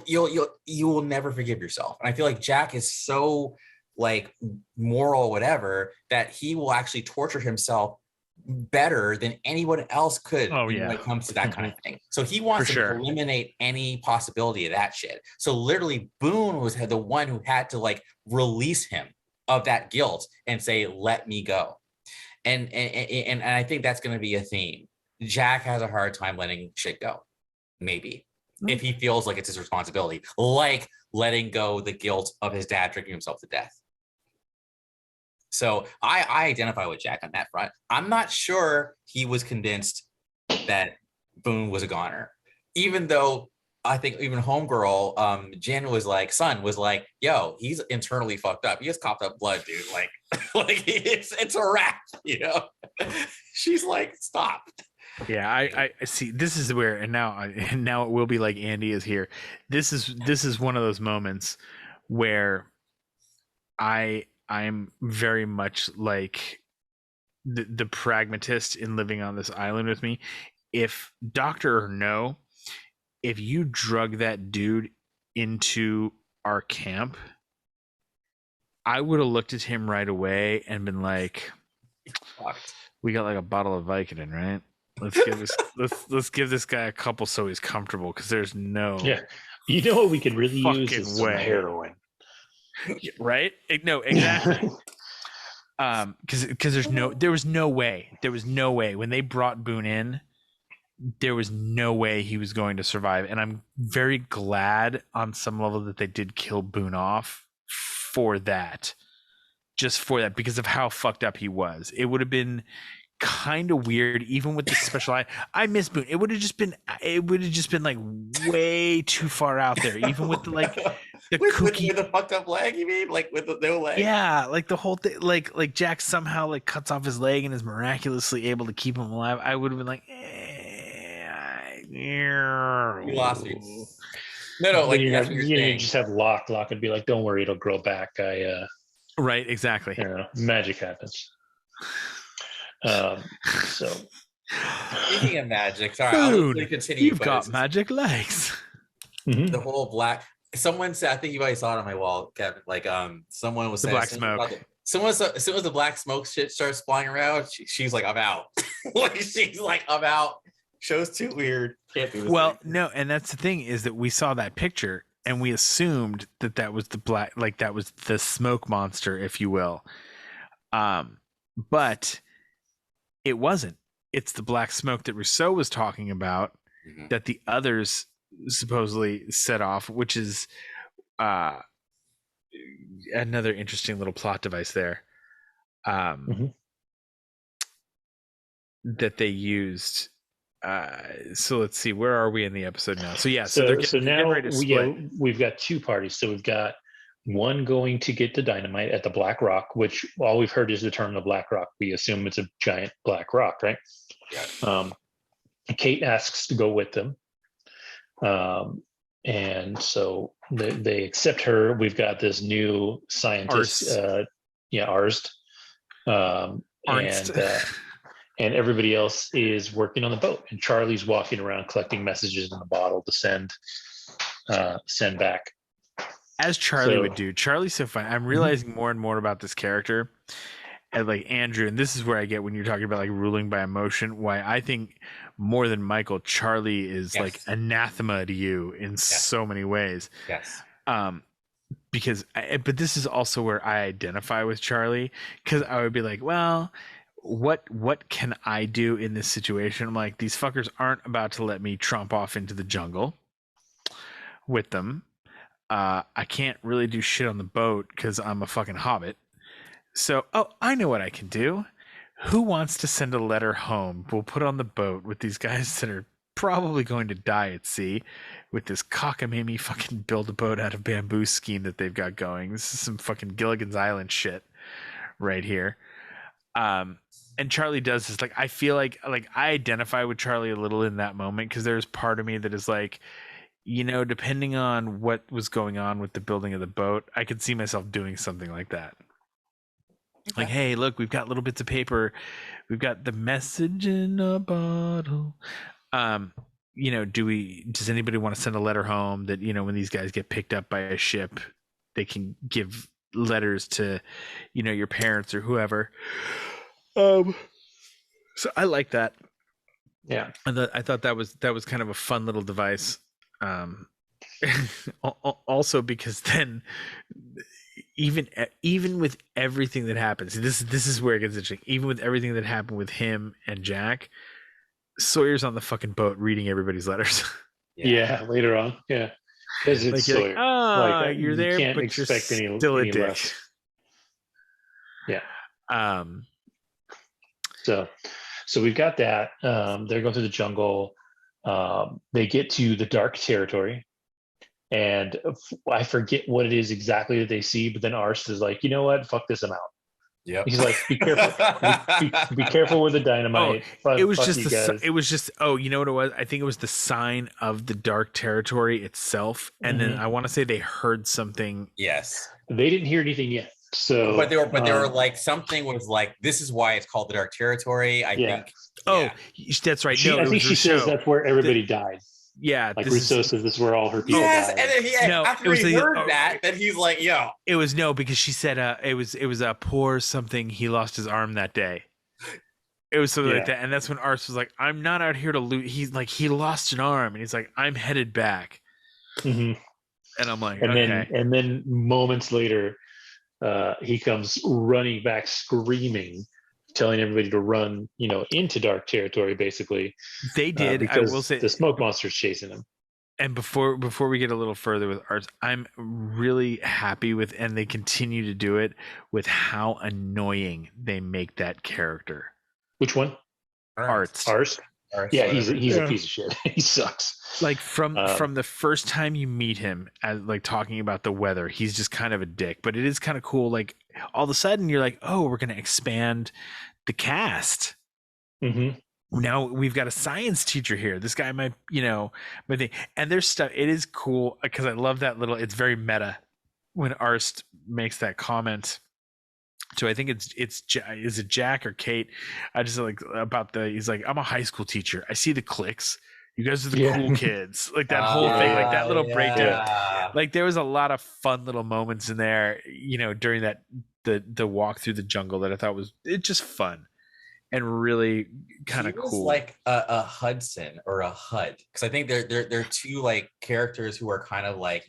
will never forgive yourself. And I feel like Jack is so like moral, whatever, that he will actually torture himself better than anyone else could Oh, when yeah. it comes to that kind of thing. So he wants For to sure. eliminate any possibility of that shit. So literally Boone was the one who had to like release him of that guilt and say, let me go. And I think that's going to be a theme. Jack has a hard time letting shit go, maybe, if he feels like it's his responsibility, like letting go the guilt of his dad drinking himself to death. So I identify with Jack on that front. I'm not sure he was convinced that Boone was a goner, even though I think even homegirl, Jen was like, son was like, yo, he's internally fucked up. He has coughed up blood, dude. Like, like it's a wrap, you know? She's like, stop. Yeah, I see. This is where, and now it will be like Andy is here. This is one of those moments where I'm very much like the pragmatist in living on this island with me. If doctor or no, if you drug that dude into our camp, I would have looked at him right away and been like, we got like a bottle of Vicodin, right? Let's give this guy a couple so he's comfortable, because there's no You know what we could really use is some way. heroin. Right? No, exactly. Because there was no way when they brought Boone in, there was no way he was going to survive. And I'm very glad on some level that they did kill Boone off for that, just for that, because of how fucked up he was. It would have been kind of weird, even with the special eye. I miss Boone. It would have just been like way too far out there, even with the like the kooky, with the fucked up leg, you mean? Like with the no leg? Yeah, like the whole thing, like Jack somehow like cuts off his leg and is miraculously able to keep him alive. I would have been like, you lost me. No, like you just have Locke. Locke would be like, "Don't worry, it'll grow back." Right, exactly. Magic happens. So speaking of magic, sorry, Boone, I'll continue. You've got magic legs. The whole black. Someone said, I think you already saw it on my wall, Kevin. Like, someone was saying black smoke. As soon as the black smoke shit starts flying around, she's like, I'm out. Like, she's like, I'm out. Show's too weird. Can't do this. Well, no, and that's the thing, is that we saw that picture and we assumed that was the black, like that was the smoke monster, if you will. But it wasn't. It's the black smoke that Rousseau was talking about, that the others supposedly set off, which is another interesting little plot device there. That they used. So let's see, where are we in the episode now? So yeah, so now we've got two parties. So we've got one going to get the dynamite at the Black Rock, which all we've heard is the term the Black Rock. We assume it's a giant black rock, right? Yeah. Kate asks to go with them. And so they accept her. We've got this new scientist, Arzt. And everybody else is working on the boat, and Charlie's walking around collecting messages in a bottle to send back. As Charlie would do. Charlie's so fun. I'm realizing more and more about this character, and like Andrew, and this is where I get when you're talking about like ruling by emotion, why I think more than Michael, Charlie is like anathema to you in so many ways. Yes. But this is also where I identify with Charlie, because I would be like, well, what can I do in this situation? I'm like, these fuckers aren't about to let me tromp off into the jungle with them. I can't really do shit on the boat because I'm a fucking hobbit. So, I know what I can do. Who wants to send a letter home? We'll put on the boat with these guys that are probably going to die at sea with this cockamamie fucking build a boat out of bamboo scheme that they've got going. This is some fucking Gilligan's Island shit right here. And Charlie does this. Like, I feel like I identify with Charlie a little in that moment, because there's part of me that is like, you know, depending on what was going on with the building of the boat, I could see myself doing something like that. Like, hey, look, we've got little bits of paper. We've got the message in a bottle. You know, does anybody want to send a letter home that, you know, when these guys get picked up by a ship, they can give letters to, you know, your parents or whoever. So I like that. Yeah. And I thought that was kind of a fun little device. Also because then even with everything that happens, this is where it gets interesting. Even with everything that happened with him and Jack, Sawyer's on the fucking boat reading everybody's letters. Yeah, later on. Yeah. Because it's Like you're Sawyer. like, you're you there, can't but expect you're any still a dick. less. Yeah. So we've got that. They're going through the jungle. They get to the dark territory, and I forget what it is exactly that they see. But then Arst is like, you know what? Fuck this, I'm out. Yep. He's like, be careful. Be careful with the dynamite. It was fuck just you guys. it was just you know what it was? I think it was the sign of the dark territory itself, and then I want to say they heard something. Yes. They didn't hear anything yet. So, but they were like, something was like, this is why it's called the dark territory. I think. Oh, that's right. I think she says that's where everybody died. Yeah, like Rousseau says, this is where all her people died. And then after he heard that, then he's like, "Yo." It was because she said it was a poor something. He lost his arm that day. It was something like that, and that's when Arst was like, "I'm not out here to loot." He's like, he lost an arm, and he's like, "I'm headed back." Mm-hmm. And I'm like, and okay. then moments later, he comes running back, screaming, telling everybody to run, into dark territory. Basically, they did. Because I will say the smoke monster's chasing him. And before we get a little further with Arts, I'm really happy with, and they continue to do it with how annoying they make that character. Which one? Arts. Yeah, he's a piece of shit. He sucks. Like from the first time you meet him, as like talking about the weather, he's just kind of a dick. But it is kind of cool. Like all of a sudden, you're like, oh, we're gonna expand the cast. Mm-hmm. Now we've got a science teacher here. This guy might, and there's stuff. It is cool because I love that little. It's very meta when Arst makes that comment. So I think is it Jack or Kate? I just like about he's like, I'm a high school teacher. I see the clicks. You guys are the cool kids. Like that whole thing, like that little breakdown. Like there was a lot of fun little moments in there, during that the walk through the jungle that I thought was just fun. And really kind of cool, like a Hudson or a Hud, because I think they're two like characters who are kind of like,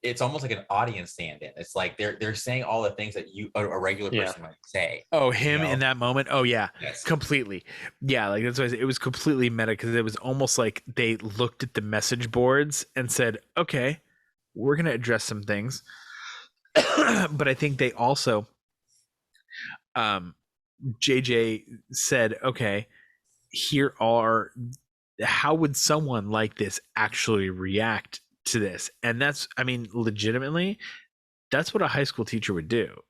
it's almost like an audience stand-in. It's like they're saying all the things that a regular person might say. Oh, him in that moment. Oh yeah, yes. Completely. Yeah, like that's why it was completely meta, because it was almost like they looked at the message boards and said, "Okay, we're gonna address some things," but I think they also, JJ said, okay, how would someone like this actually react to this? And that's, legitimately, that's what a high school teacher would do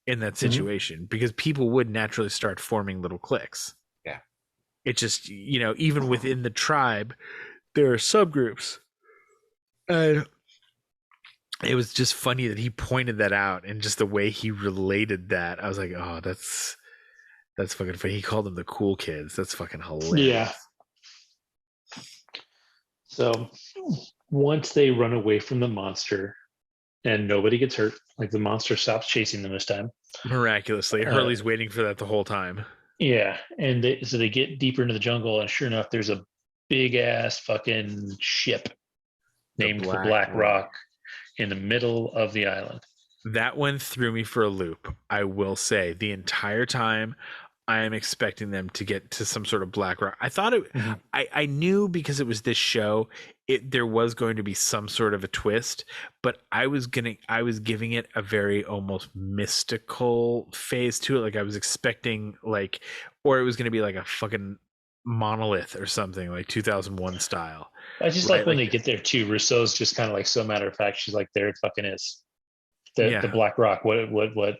in that situation, because people would naturally start forming little cliques. Yeah. It just, even within the tribe, there are subgroups. And it was just funny that he pointed that out, and just the way he related that. I was like, oh, that's fucking funny. He called them the cool kids. That's fucking hilarious. Yeah. So once they run away from the monster and nobody gets hurt, like the monster stops chasing them this time. Miraculously. Hurley's waiting for that the whole time. Yeah. And so they get deeper into the jungle, and sure enough, there's a big ass fucking ship named the Black Rock in the middle of the island. That one threw me for a loop. I will say, the entire time I am expecting them to get to some sort of Black Rock. I thought I knew, because it was this show, there was going to be some sort of a twist, but I was giving it a very almost mystical phase to it. Like I was expecting or it was going to be like a fucking monolith or something, like 2001 style. I just like when they get there too. Rousseau's just kind of like so matter of fact. She's like, there it fucking is. The Black Rock. What?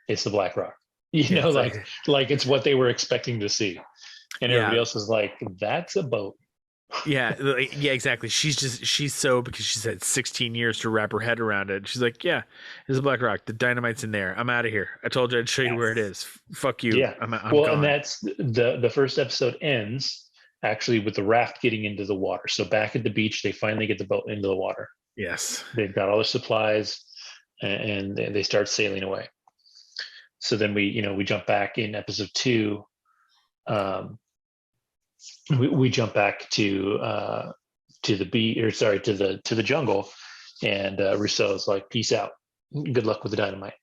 It's the Black Rock. Like it's what they were expecting to see, and everybody else is like, that's a boat. Yeah, exactly. She's so, because she's had 16 years to wrap her head around it. She's like, yeah, it's a Black Rock. The dynamite's in there. I'm out of here. I told you I'd show you where it is. Fuck you. Yeah. I'm well, gone. And that's the first episode ends actually with the raft getting into the water. So back at the beach, they finally get the boat into the water. Yes. They've got all their supplies, and they start sailing away. So then we jump back in episode 2. we jump back to the to the jungle, and Rousseau's like, "Peace out. Good luck with the dynamite."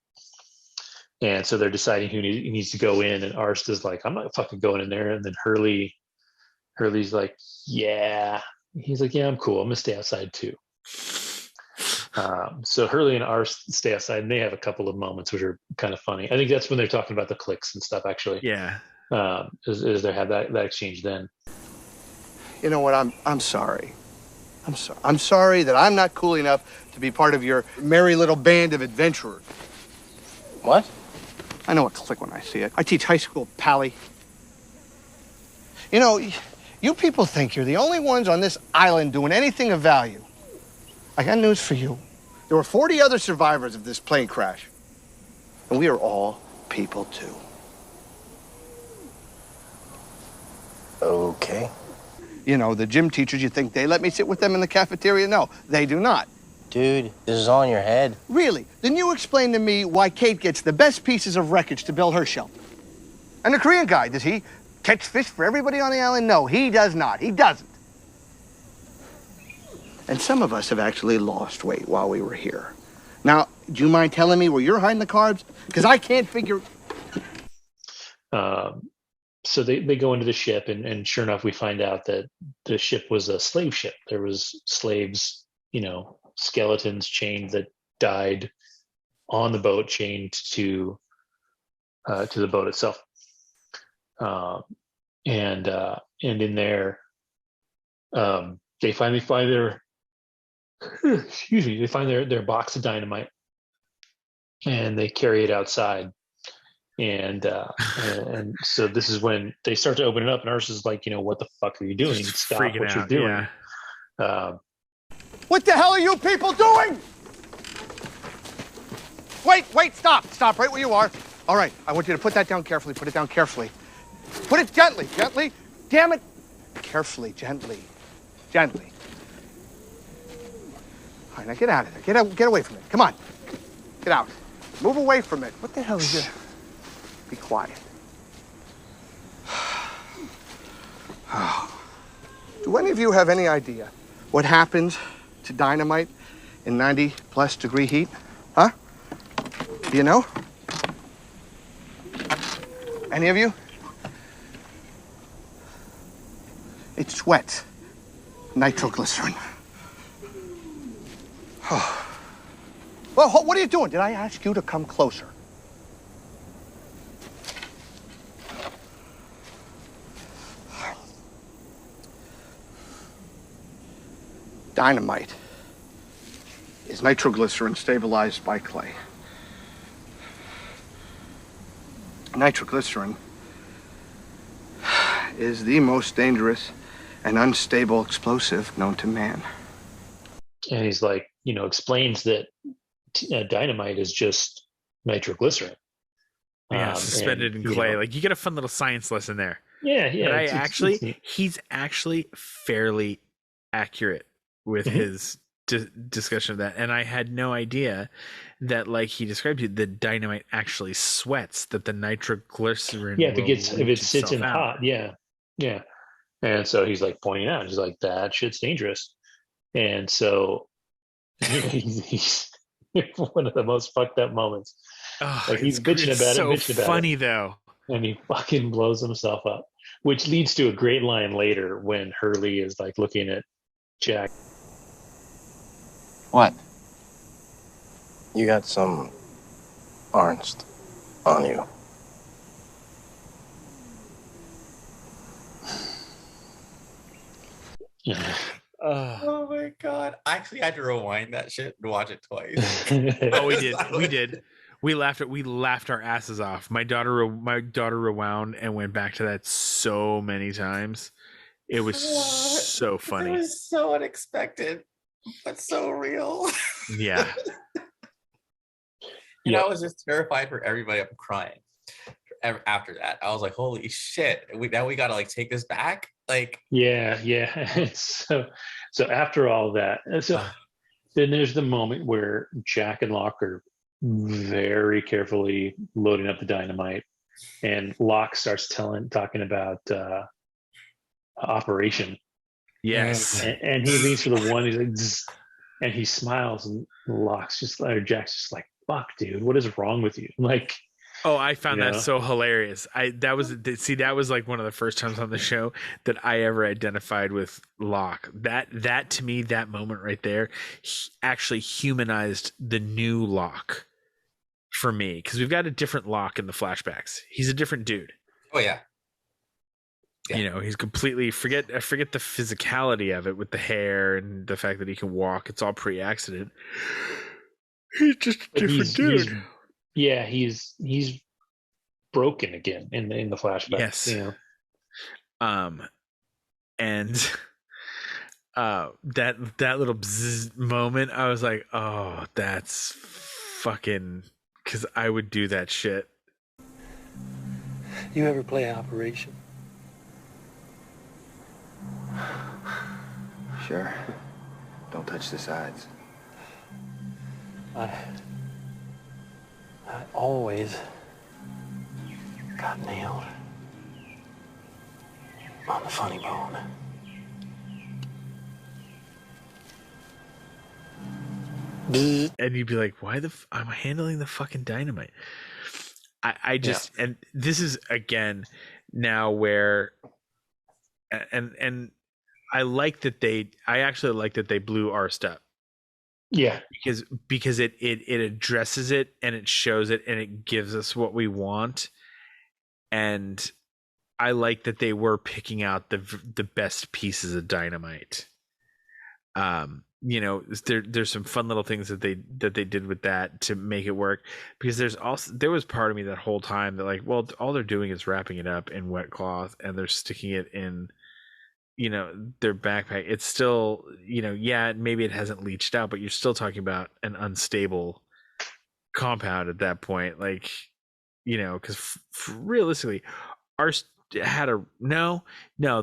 And so they're deciding who needs to go in, and Arst is like, "I'm not fucking going in there." And then Hurley's like, "Yeah." He's like, "Yeah, I'm cool. I'm gonna stay outside too." So Hurley and Arst stay outside, and they have a couple of moments which are kind of funny. I think that's when they're talking about the clicks and stuff. Actually, Yeah. Is they have that exchange then. You know what? I'm sorry. I'm sorry that I'm not cool enough to be part of your merry little band of adventurers. What? I know a click when I see it. I teach high school, Pally. You know, you people think you're the only ones on this island doing anything of value. I got news for you. There were 40 other survivors of this plane crash. And we are all people too. Okay. You know, the gym teachers, you think they let me sit with them in the cafeteria? No, they do not. Dude, this is all in your head. Really? Then you explain to me why Kate gets the best pieces of wreckage to build her shelter. And the Korean guy, does he catch fish for everybody on the island? No, he does not. He doesn't. And some of us have actually lost weight while we were here. Now, do you mind telling me where you're hiding the carbs? Because I can't figure... So they go into the ship, and sure enough, we find out that the ship was a slave ship. There was slaves, skeletons chained that died on the boat, chained to the boat itself. And in there, they finally find their they find their box of dynamite, and they carry it outside. And so this is when they start to open it up, and Urs is like, "What the fuck are you doing? Just Stop freaking what you're out, doing." yeah. What the hell are you people doing? Wait, stop right where you are. All right, I want you to put that down carefully. Put it down carefully. Put it gently. Damn it. Carefully, gently. All right, now get out of there. Get away from it. Come on. Get out. Move away from it. What the hell is this? Be quiet. Do any of you have any idea what happens to dynamite in 90+ degree heat? Huh? Do you know? Any of you? It sweats nitroglycerin. Well, what are you doing? Did I ask you to come closer? Dynamite is nitroglycerin stabilized by clay. Nitroglycerin is the most dangerous and unstable explosive known to man. And he's like, explains that dynamite is just nitroglycerin. Yeah, suspended in clay. Like, you get a fun little science lesson there. Yeah. But he's actually fairly accurate with his discussion of that, and I had no idea that, like he described it, the dynamite actually sweats, that the nitroglycerin if it sits in hot, yeah. And so he's like pointing out, he's like, that shit's dangerous. And so he's one of the most fucked up moments. Like, he's bitching about it. Funny though, and he fucking blows himself up, which leads to a great line later when Hurley is like looking at Jack. What? You got some Ernst on you. Oh my god! I actually had to rewind that shit and watch it twice. Oh, we did. We laughed our asses off. My daughter rewound and went back to that so many times. It was so funny. It was so unexpected, but so real. Yeah. And I was just terrified for everybody. I'm crying. After that, I was like, "Holy shit! Now we gotta like take this back." Like, yeah. So after all that, then there's the moment where Jack and Locke are very carefully loading up the dynamite, and Locke starts talking about operation. Yes. And he leans for the one. He's like, "Zzz," and he smiles, and Jack's just like, "Fuck, dude, what is wrong with you?" Like, Oh, I found that know? so hilarious. That was like one of the first times on the show that I ever identified with Locke. That to me, that moment right there, actually humanized the new Locke for me, because we've got a different Locke in the flashbacks. He's a different dude. Oh yeah. You know, he's completely forget the physicality of it with the hair and the fact that he can walk. It's all pre-accident. He's just a different dude. He's broken again in the flashback. Yes. You know? And that little bzz moment, I was like, oh, that's fucking, because I would do that shit. You ever play Operation? Sure. Don't touch the sides. I always got nailed on the funny bone. And you'd be like, why I'm handling the fucking dynamite? I just, and this is again now where, and I actually like that they blew our step. Yeah. Because it addresses it and it shows it and it gives us what we want. And I like that they were picking out the best pieces of dynamite. You know, there's some fun little things that they did with that to make it work, because there was part of me that whole time that like, well, all they're doing is wrapping it up in wet cloth and they're sticking it in, you know, their backpack. It's still, you know, yeah, maybe it hasn't leached out, but you're still talking about an unstable compound at that point. Like, you know, because realistically, ours had the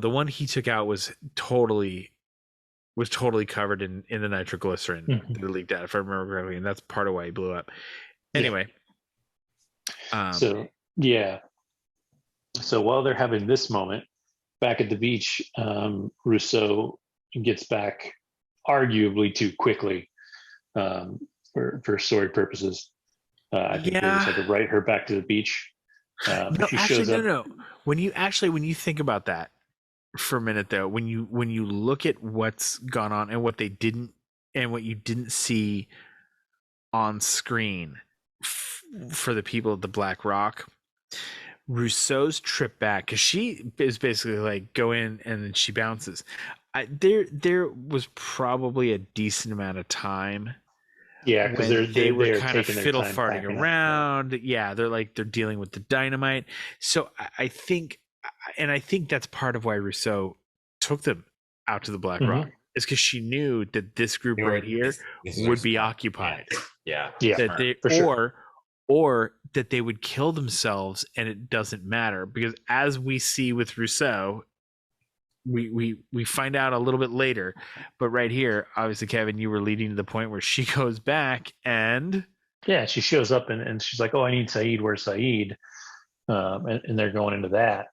one he took out was totally covered in the nitroglycerin that leaked out, if I remember correctly, and that's part of why he blew up. Anyway, so while they're having this moment back at the beach, Rousseau gets back arguably too quickly for story purposes. I think they just had to write her back to the beach. No. When you think about that for a minute, though, when you look at what's gone on and what they didn't, and what you didn't see on screen for the people at the Black Rock, Rousseau's trip back, because she is basically like, go in and then she bounces. There was probably a decent amount of time. Yeah, because they were kind of fiddle farting around. Yeah, they're dealing with the dynamite. So I think that's part of why Rousseau took them out to the Black Rock, is because she knew that this group right here would be occupied. Yeah. That they, or that they would kill themselves, and it doesn't matter, because as we see with Rousseau, we find out a little bit later, but right here, obviously, Kevin, you were leading to the point where she goes back and she shows up and she's like, "Oh, I need Saeed. Where's Saeed?" And they're going into that,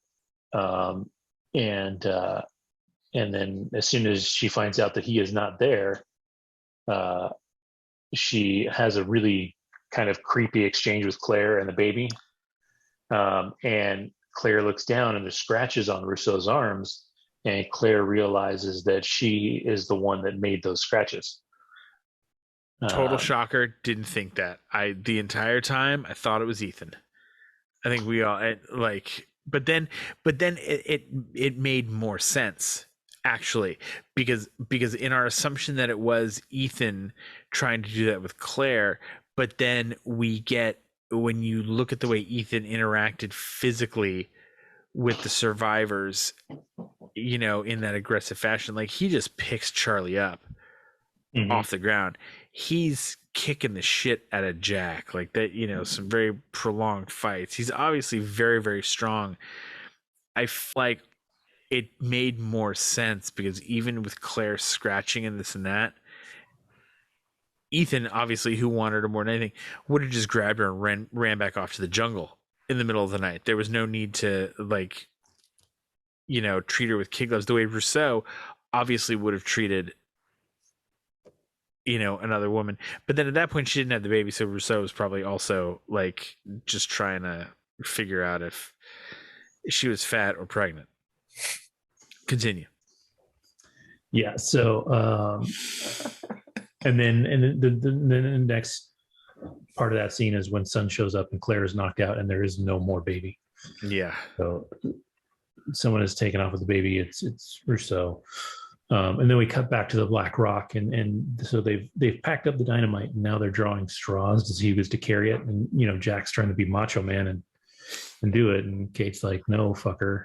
and then as soon as she finds out that he is not there, she has a really kind of creepy exchange with Claire and the baby, and Claire looks down and there's scratches on Rousseau's arms. And Claire realizes that she is the one that made those scratches. Total shocker. Didn't think that. The entire time I thought it was Ethan. I think we all but then it made more sense, actually, because in our assumption that it was Ethan trying to do that with Claire, but then we get, when you look at the way Ethan interacted physically with the survivors, you know, in that aggressive fashion, like he just picks Charlie up off the ground. He's kicking the shit out of Jack, like that, you know, some very prolonged fights. He's obviously very, very strong. I feel like it made more sense, because even with Claire scratching and this and that, Ethan, obviously, who wanted her more than anything, would have just grabbed her and ran back off to the jungle in the middle of the night. There was no need to, like, treat her with kid gloves the way Rousseau obviously would have treated, another woman. But then at that point, she didn't have the baby, so Rousseau was probably also like just trying to figure out if she was fat or pregnant. Continue. Yeah. So, and then the next part of that scene is when Son shows up and Claire is knocked out and there is no more baby. Yeah. So someone has taken off with the baby. It's Rousseau. And then we cut back to the Black Rock, and so they've packed up the dynamite, and now they're drawing straws to see who's to carry it. And Jack's trying to be macho man and do it, and Kate's like, "No, fucker,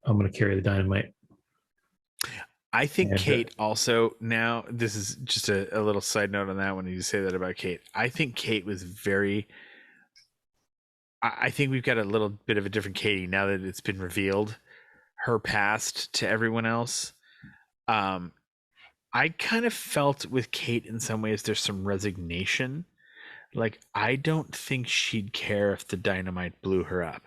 I'm going to carry the dynamite." I think Kate also, now this is just a little side note on that when you say that about Kate. I think Kate was I think we've got a little bit of a different Katie now that it's been revealed, her past to everyone else. I kind of felt with Kate in some ways there's some resignation. Like, I don't think she'd care if the dynamite blew her up.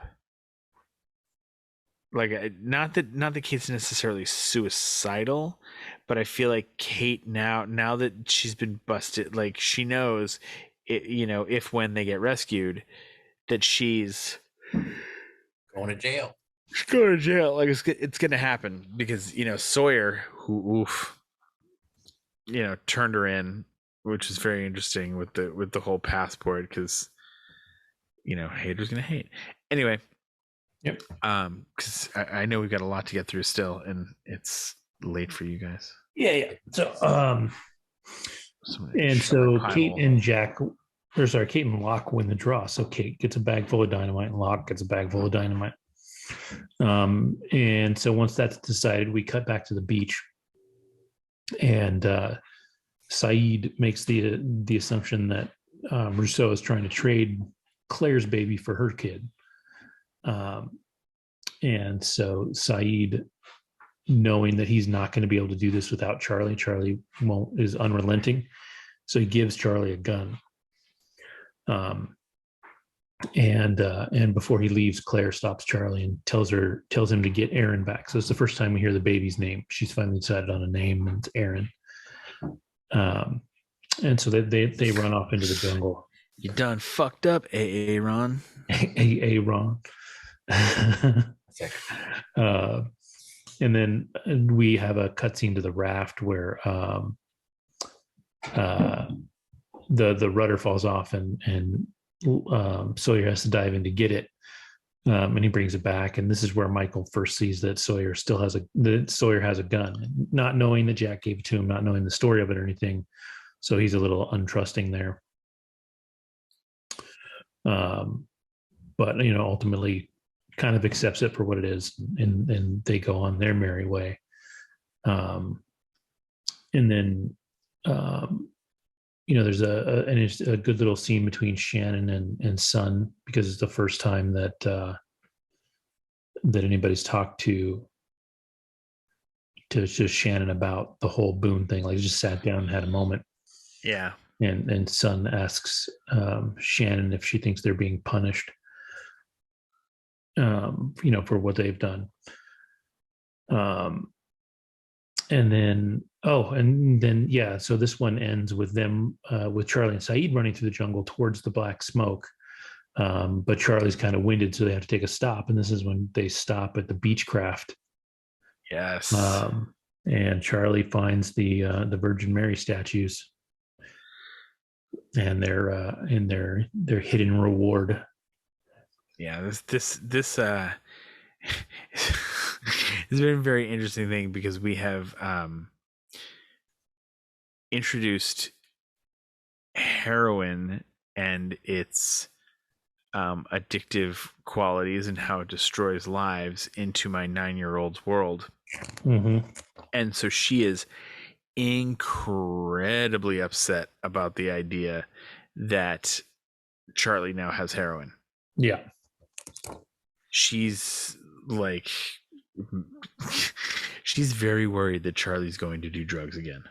Like, not that Kate's necessarily suicidal, but I feel like Kate now that she's been busted, like, she knows, if when they get rescued, that she's going to jail. She's going to jail. Like, it's going to happen because Sawyer, who turned her in, which is very interesting with the whole passport, because haters gonna hate anyway. Yep. Because I know we've got a lot to get through still, and it's late for you guys. Yeah. So Kate and Locke win the draw. So Kate gets a bag full of dynamite, and Locke gets a bag full of dynamite. And so once that's decided, we cut back to the beach, and Saeed makes the assumption that Rousseau is trying to trade Claire's baby for her kid. And so Saeed, knowing that he's not going to be able to do this without Charlie is unrelenting. So he gives Charlie a gun. And before he leaves, Claire stops Charlie and tells him to get Aaron back. So it's the first time we hear the baby's name. She's finally decided on a name, and it's Aaron. And so they run off into the jungle. You done fucked up, Aaron. Aaron. And then we have a cutscene to the raft where the rudder falls off, and Sawyer has to dive in to get it, and he brings it back. And this is where Michael first sees that Sawyer has a gun, not knowing that Jack gave it to him, not knowing the story of it or anything. So he's a little untrusting there. But ultimately kind of accepts it for what it is, and they go on their merry way. And then there's a good little scene between Shannon and Son, because it's the first time that anybody's talked to just Shannon about the whole Boone thing. Like, just sat down and had a moment. Yeah. And Son asks Shannon if she thinks they're being punished, for what they've done. So this one ends with them, with Charlie and Saeed running through the jungle towards the black smoke. But Charlie's kind of winded, so they have to take a stop. And this is when they stop at the Beechcraft. Yes. And Charlie finds the Virgin Mary statues, and their hidden reward. Yeah, this has been a very interesting thing, because we have introduced heroin and its addictive qualities and how it destroys lives into my 9-year-old's world. Mm-hmm. And so she is incredibly upset about the idea that Charlie now has heroin. Yeah. She's like, she's very worried that Charlie's going to do drugs again.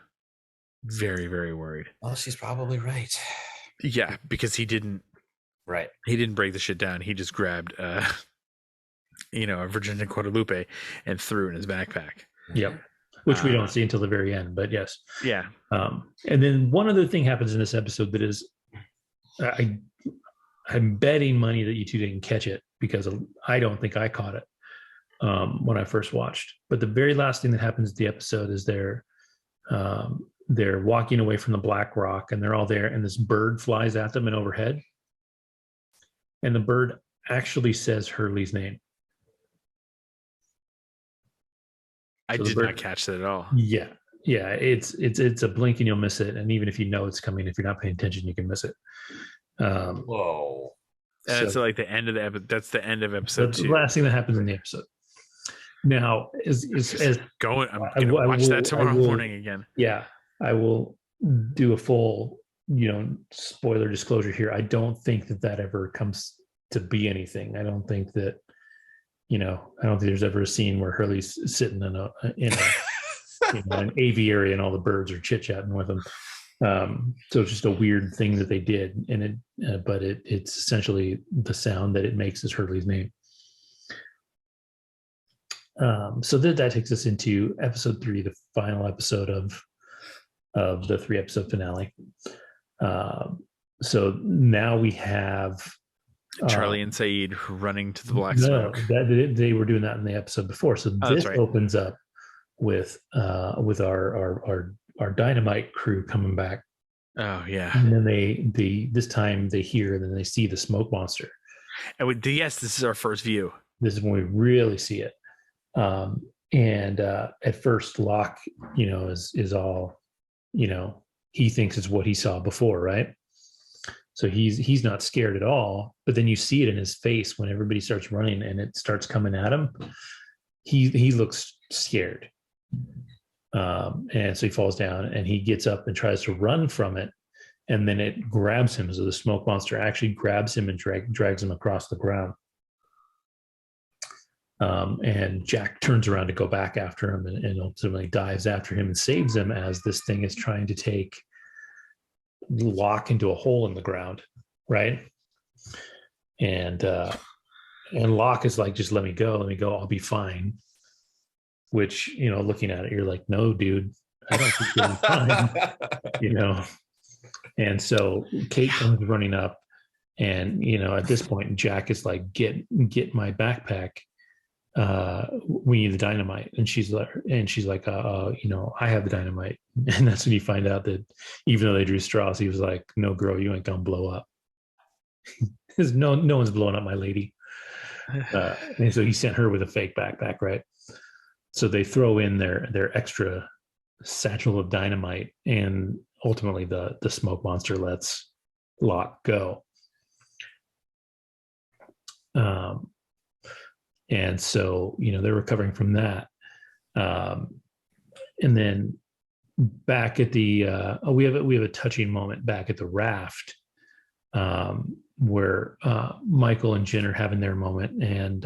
Very, very worried. Well, she's probably right. Yeah, because he didn't break the shit down. He just grabbed a Virginia Guadalupe and threw in his backpack. Yep. Which we don't see until the very end, but yes. Yeah. And then one other thing happens in this episode that is, I'm betting money that you two didn't catch it because I don't think I caught it when I first watched. But the very last thing that happens in the episode is they're walking away from the Black Rock, and they're all there, and this bird flies at them and overhead. And the bird actually says Hurley's name. I did not catch that at all. Yeah. It's a blink and you'll miss it. And even if you know it's coming, if you're not paying attention, you can miss it. Whoa. So like the end of that's the end of episode 2. The last thing that happens in the episode. Now is going. I'm going to watch that tomorrow morning again. Yeah, I will do a full, spoiler disclosure here. I don't think that ever comes to be anything. I don't think that. I don't think there's ever a scene where Hurley's sitting in an aviary and all the birds are chit chatting with him. So it's just a weird thing that they did, and it's essentially the sound that it makes is Hurley's name. So that takes us into episode 3, the final episode of the 3-episode finale. So now we have Charlie and Saeed running to the black smoke. They were doing that in the episode before. So this opens up with our dynamite crew coming back. Oh yeah. And then this time they hear, and then they see the smoke monster. And this is our first view. This is when we really see it. And at first Locke, is all, he thinks it's what he saw before, right? So he's not scared at all, but then you see it in his face when everybody starts running and it starts coming at him. He looks scared. And so he falls down and he gets up and tries to run from it. And then it grabs him. So the smoke monster actually grabs him and drags him across the ground. And Jack turns around to go back after him and ultimately dives after him and saves him as this thing is trying to take Locke into a hole in the ground, right? And Locke is like, just let me go, I'll be fine. Which, looking at it, you're like, no, dude, I don't think you're fine. And so Kate comes running up, and at this point Jack is like, get my backpack. We need the dynamite. And she's like, I have the dynamite. And that's when you find out that even though they drew straws, he was like, no, girl, you ain't gonna blow up. no one's blowing up my lady. And so he sent her with a fake backpack, right? So they throw in their extra satchel of dynamite, and ultimately the smoke monster lets Locke go. And so, they're recovering from that. And then back at the, we have a touching moment back at the raft, where Michael and Jin are having their moment, and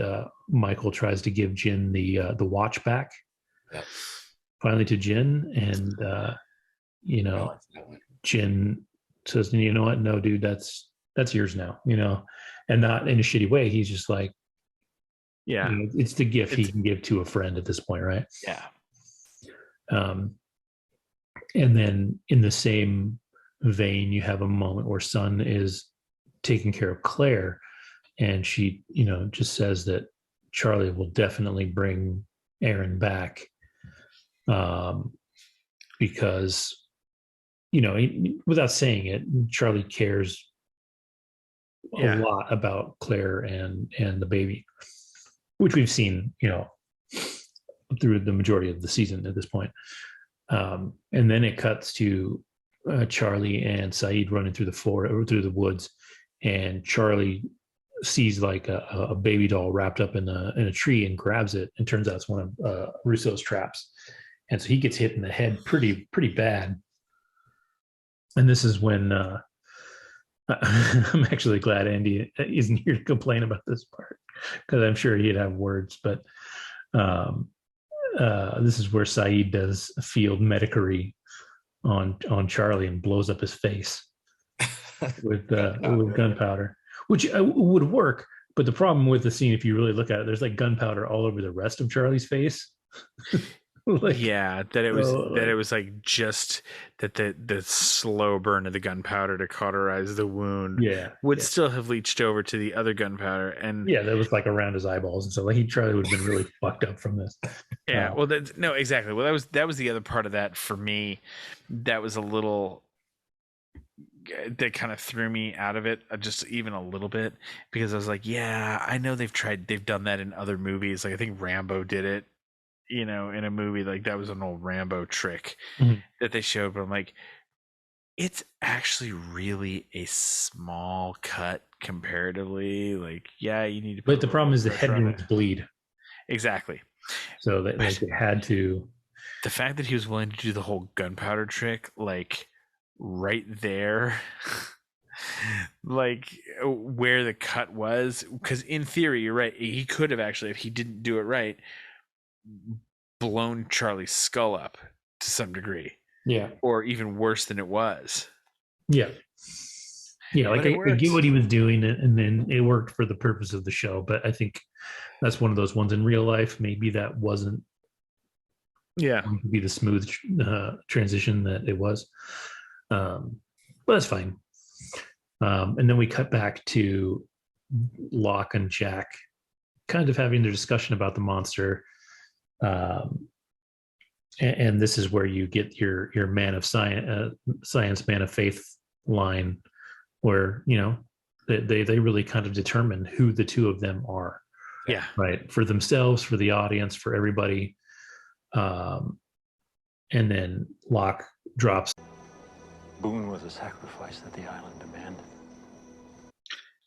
Michael tries to give Jin the watch back. Yep. Finally to Jin, and Jin says, you know what? No, dude, that's yours now, and not in a shitty way. He's just like, yeah, it's the gift he can give to a friend at this point, right? Yeah. And then in the same vein, you have a moment where Sun is taking care of Claire, and she, just says that Charlie will definitely bring Aaron back, because, without saying it, Charlie cares a lot about Claire and the baby, which we've seen, through the majority of the season at this point. And then it cuts to Charlie and Saeed running through the woods, and Charlie sees like a baby doll wrapped up in a tree and grabs it, and turns out it's one of Russo's traps. And so he gets hit in the head pretty bad. And this is when I'm actually glad Andy isn't here to complain about this part, because I'm sure he'd have words. But this is where Saeed does field medicery on Charlie and blows up his face with gunpowder, which would work, But the problem with the scene, if you really look at it, there's like gunpowder all over the rest of Charlie's face. Like, yeah, that it was like just that the slow burn of the gunpowder to cauterize the wound would still have leached over to the other gunpowder, and that was like around his eyeballs, and so like Charlie would have been really fucked up from this. Yeah, well, no, exactly. Well, that was the other part of that for me. That was a little that kind of threw me out of it, just even a little bit, because I was like, yeah, I know they've done that in other movies. Like I think Rambo did it, in a movie. Like that was an old Rambo trick that they showed, but I'm like, it's actually really a small cut comparatively. Like, yeah, you need to. But the problem is the head wounds bleed. Exactly. So that like, they had to. The fact that he was willing to do the whole gunpowder trick, like right there, like where the cut was, because in theory, you're right. He could have actually, if he didn't do it right, blown Charlie's skull up to some degree. Yeah. Or even worse than it was. Yeah. Yeah, like I get what he was doing, and then it worked for the purpose of the show. But I think that's one of those ones in real life. Maybe that wasn't going to be the smooth transition that it was. But that's fine. And then we cut back to Locke and Jack kind of having their discussion about the monster. And this is where you get your man of science, man of faith line, where they really kind of determine who the two of them are. Yeah. Right. For themselves, for the audience, for everybody. And then Locke drops. Boone was a sacrifice that the island demanded.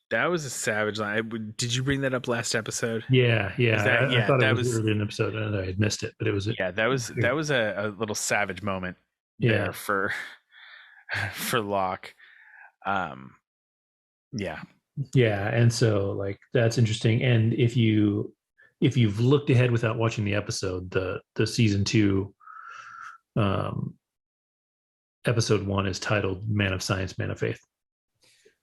That was a savage line. Did you bring that up last episode? Yeah. I thought it was early in the episode and I had missed it, but it was. That was a little savage moment there for Locke. Yeah, and so like that's interesting. And if you've looked ahead without watching the episode, the season 2 episode 1 is titled Man of Science, Man of Faith.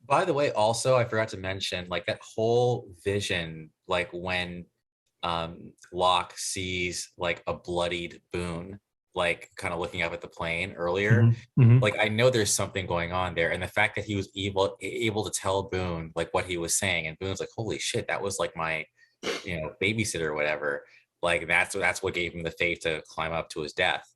By the way, also I forgot to mention like that whole vision, like when Locke sees like a bloodied Boone, like kind of looking up at the plane earlier. Like I know there's something going on there, and the fact that he was able to tell Boone like what he was saying, and Boone's like, holy shit, that was like my babysitter or whatever. Like that's what gave him the faith to climb up to his death.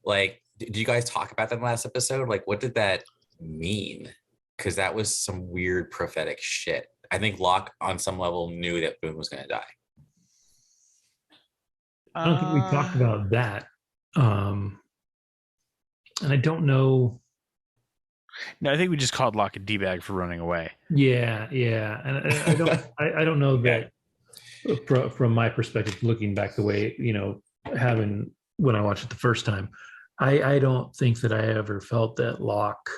Like did you guys talk about that in the last episode? Like what did that mean? Because that was some weird prophetic shit. I think Locke on some level knew that Boone was going to die. I don't think we talked about that. And I don't know. No, I think we just called Locke a D-bag for running away. Yeah. And I don't know that from my perspective, looking back the way, having when I watched it the first time, I don't think that I ever felt that Locke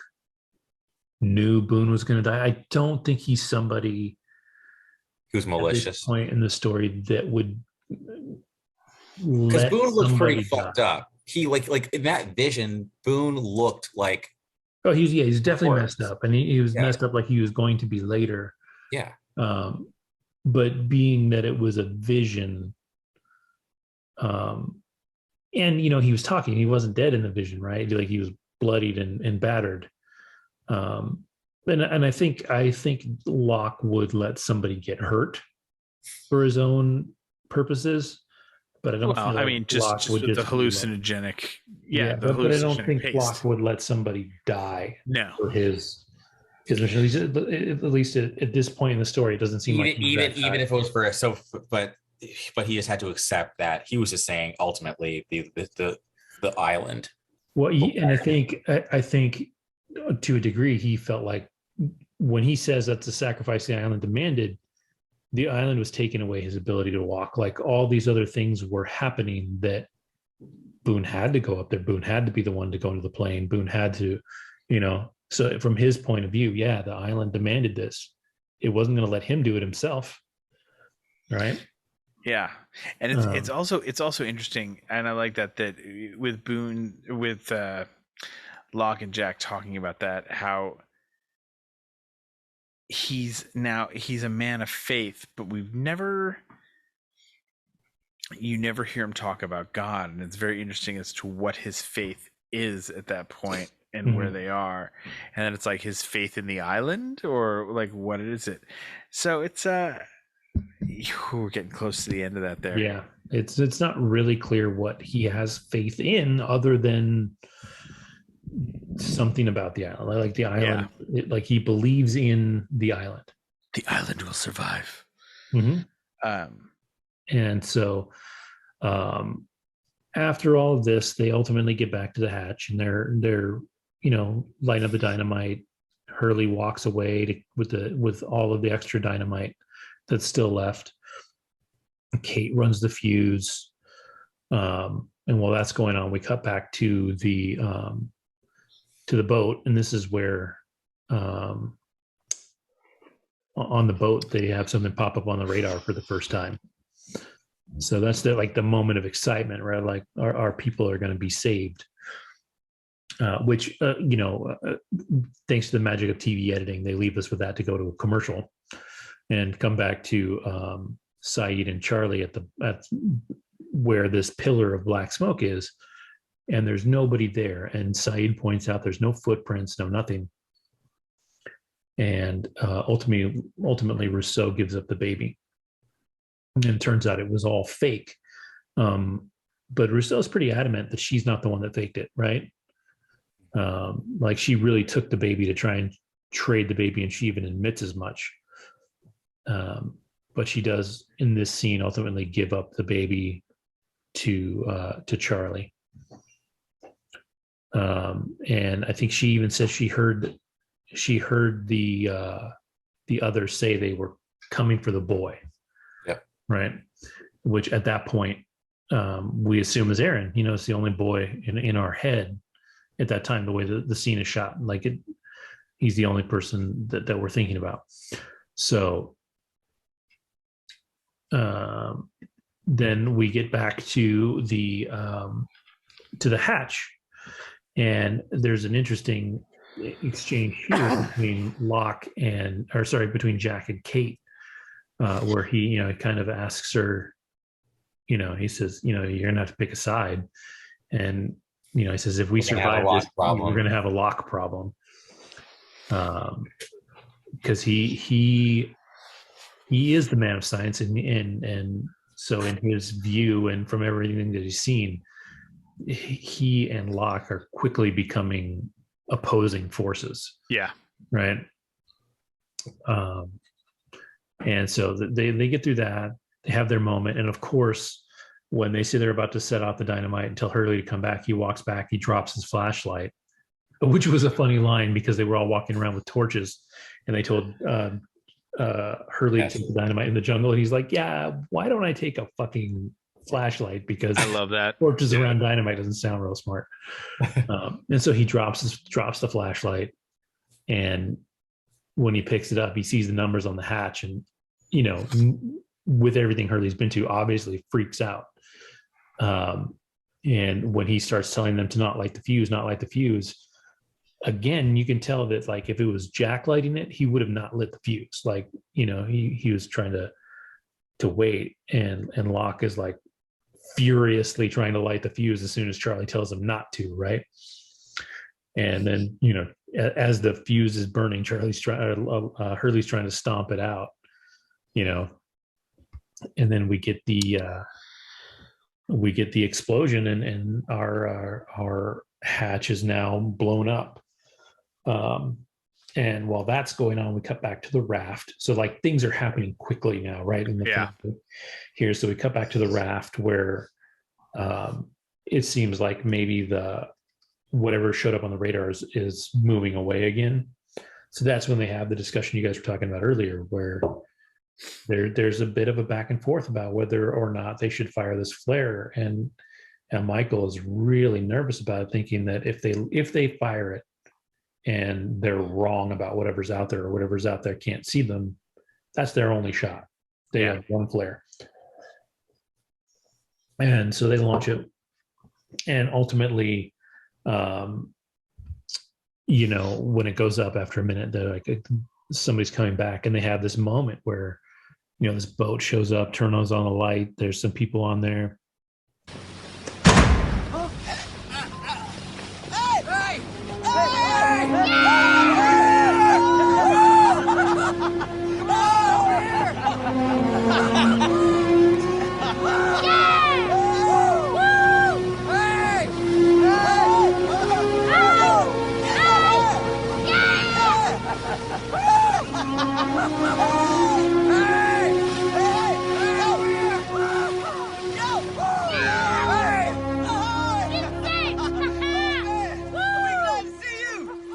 knew Boone was going to die. I don't think he's somebody who's malicious at this point in the story that would. Because Boone looked pretty fucked up. He like in that vision, Boone looked like. Oh, he's definitely messed up, and he was messed up like he was going to be later. Yeah. But being that it was a vision, and he was talking. He wasn't dead in the vision, right? Like he was bloodied and battered. And I think Locke would let somebody get hurt for his own purposes. But I don't. Well, I mean, just with the hallucinogenic. But I don't think Locke would let somebody die. No, for his mission. At least at this point in the story, it doesn't seem like even if it was for but he just had to accept that he was just saying ultimately the island. Well, and I think to a degree he felt like when he says that's a sacrifice the island demanded. The island was taking away his ability to walk. Like all these other things were happening that Boone had to go up there. Boone had to be the one to go into the plane. Boone had to, so from his point of view, the island demanded this. It wasn't going to let him do it himself. Right. Yeah. And it's also interesting. And I like that with Boone, with Locke and Jack talking about that, how he's a man of faith, but you never hear him talk about God, and it's very interesting as to what his faith is at that point and where they are. And then it's like his faith in the island, or like, what is it? So it's we're getting close to the end of that there. Yeah, it's not really clear what he has faith in, other than something about the island. Like the island, like he believes in the island. The island will survive. And so after all of this, they ultimately get back to the hatch, and they're lighting up the dynamite. Hurley walks away with all of the extra dynamite that's still left. Kate runs the fuse, and while that's going on, we cut back to the boat, and this is where on the boat they have something pop up on the radar for the first time. So that's the moment of excitement, right? Like our people are going to be saved, which thanks to the magic of TV editing, they leave us with that to go to a commercial and come back to Saeed and Charlie at where this pillar of black smoke is, and there's nobody there. And Saeed points out there's no footprints, no nothing. And ultimately Rousseau gives up the baby. And it turns out it was all fake. But Rousseau's pretty adamant that she's not the one that faked it, right? Like she really took the baby to try and trade the baby, and she even admits as much. But she does, in this scene, ultimately give up the baby to Charlie. And I think she even says she heard the others say they were coming for the boy. Yep. Right. Which at that point, we assume is Aaron. It's the only boy in our head at that time, the way the scene is shot. Like he's the only person that we're thinking about. So then we get back to the hatch, and there's an interesting exchange here between Jack and Kate, where he kind of asks her, he says, you're gonna have to pick a side, and he says, if we survive this, we're gonna have a lock problem, because he is the man of science, and so in his view and from everything that he's seen, he and Locke are quickly becoming opposing forces. Yeah. Right. And so they get through that. They have their moment, and of course, when they say they're about to set off the dynamite and tell Hurley to come back, he walks back. He drops his flashlight, which was a funny line because they were all walking around with torches, and they told Hurley to take the dynamite in the jungle, and he's like, yeah, why don't I take a fucking flashlight, because I love that torches around dynamite doesn't sound real smart. And so he drops the flashlight, and when he picks it up, he sees the numbers on the hatch, and with everything Hurley's been to, obviously freaks out. And when he starts telling them to not light the fuse, again, you can tell that, like, if it was Jack lighting it, he would have not lit the fuse. Like, he was trying to wait, and Locke is like furiously trying to light the fuse as soon as Charlie tells him not to, right? And then, as the fuse is burning, Hurley's trying to stomp it out, and then we get the explosion, and our hatch is now blown up. And while that's going on, we cut back to the raft. So like things are happening quickly now, right? Here, so we cut back to the raft where it seems like maybe whatever showed up on the radars is moving away again. So that's when they have the discussion you guys were talking about earlier, where there's a bit of a back and forth about whether or not they should fire this flare, and Michael is really nervous about it, thinking that if they fire it and they're wrong about whatever's out there, or whatever's out there can't see them, that's their only shot. They have one flare, and so they launch it, and ultimately, when it goes up after a minute, they're like, somebody's coming back, and they have this moment where, this boat shows up, turns on the light. There's some people on there.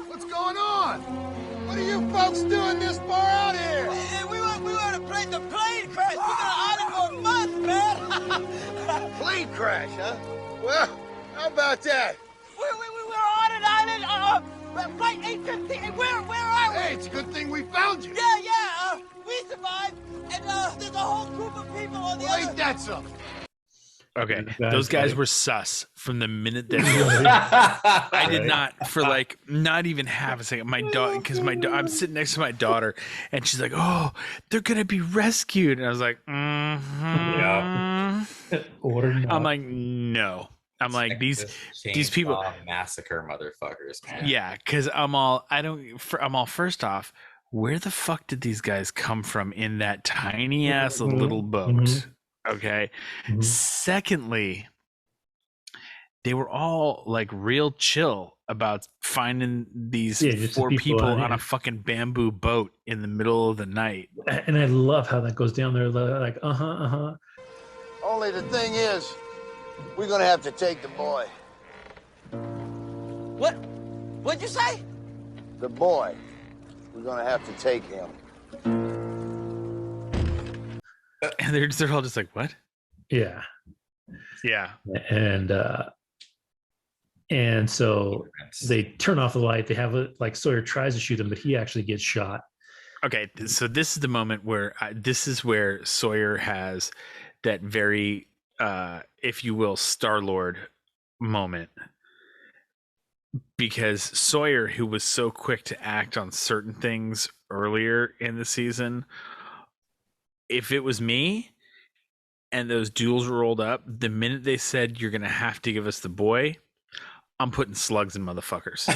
What's going on? What are you folks doing this far out here? We want to play the plane crash. We're gonna island for a month, man. Plane crash, huh? Well, how about that? We're on an island. Flight 815. Where are we? Hey, it's a good thing we found you. Yeah. We survived, and there's a whole group of people on the other. Ain't that something? Okay, those guys were sus from the minute that I did not for like not even half a second. My daughter, because I'm sitting next to my daughter, and she's like, "Oh, they're gonna be rescued," and I was like, Yeah. Or not. I'm like, no. I'm like these people massacre motherfuckers, man. Yeah, because I'm all first off, where the fuck did these guys come from in that tiny ass little boat? Mm-hmm. Okay. Mm-hmm. Secondly, they were all like real chill about finding these four people on a fucking bamboo boat in the middle of the night. And I love how that goes down there, like Only the thing is, we're gonna have to take the boy. What? What'd you say? The boy. We're gonna have to take him. And they're all just like, what? Yeah. And so they turn off the light. They have like Sawyer tries to shoot him, but he actually gets shot. Okay, so this is the moment where this is where Sawyer has that very, if you will, Star-Lord moment. Because Sawyer, who was so quick to act on certain things earlier in the season, if it was me and those duels rolled up, the minute they said, you're going to have to give us the boy, I'm putting slugs in motherfuckers.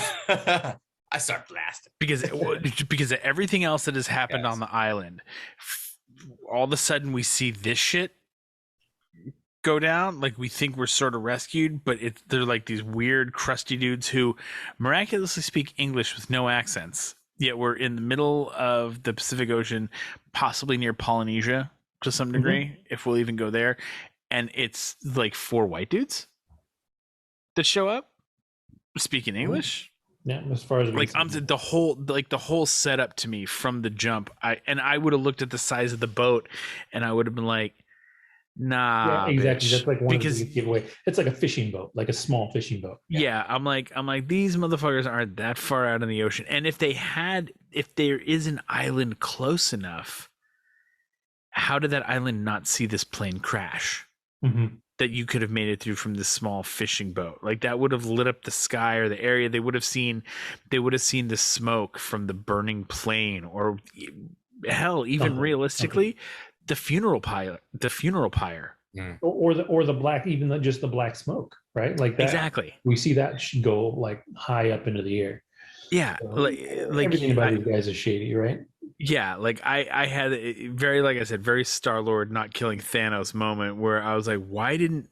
I start blasting. Because of everything else that has happened on the island, all of a sudden we see this shit go down. Like we think we're sort of rescued, but they're like these weird crusty dudes who miraculously speak English with no accents. Yet we're in the middle of the Pacific Ocean, possibly near Polynesia to some degree, if we'll even go there. And it's like four white dudes that show up speaking English. Yeah, as far as like the whole setup to me from the jump, I would have looked at the size of the boat and I would have been like, nah, yeah, exactly. bitch. That's like one because of the giveaway. It's like a fishing boat, like a small fishing boat. Yeah, I'm like these motherfuckers aren't that far out in the ocean. And if there is an island close enough, how did that island not see this plane crash? Mm-hmm. That you could have made it through from this small fishing boat. Like that would have lit up the sky or the area. They would have seen the smoke from the burning plane, or hell, even realistically, the funeral pyre. Or the black, even just the black smoke, right? Like that. Exactly. We see that should go like high up into the air. Yeah, So, like everything about these guys is shady, right? Yeah, like I had a very, like I said, very Star-Lord not killing Thanos moment where I was like, why didn't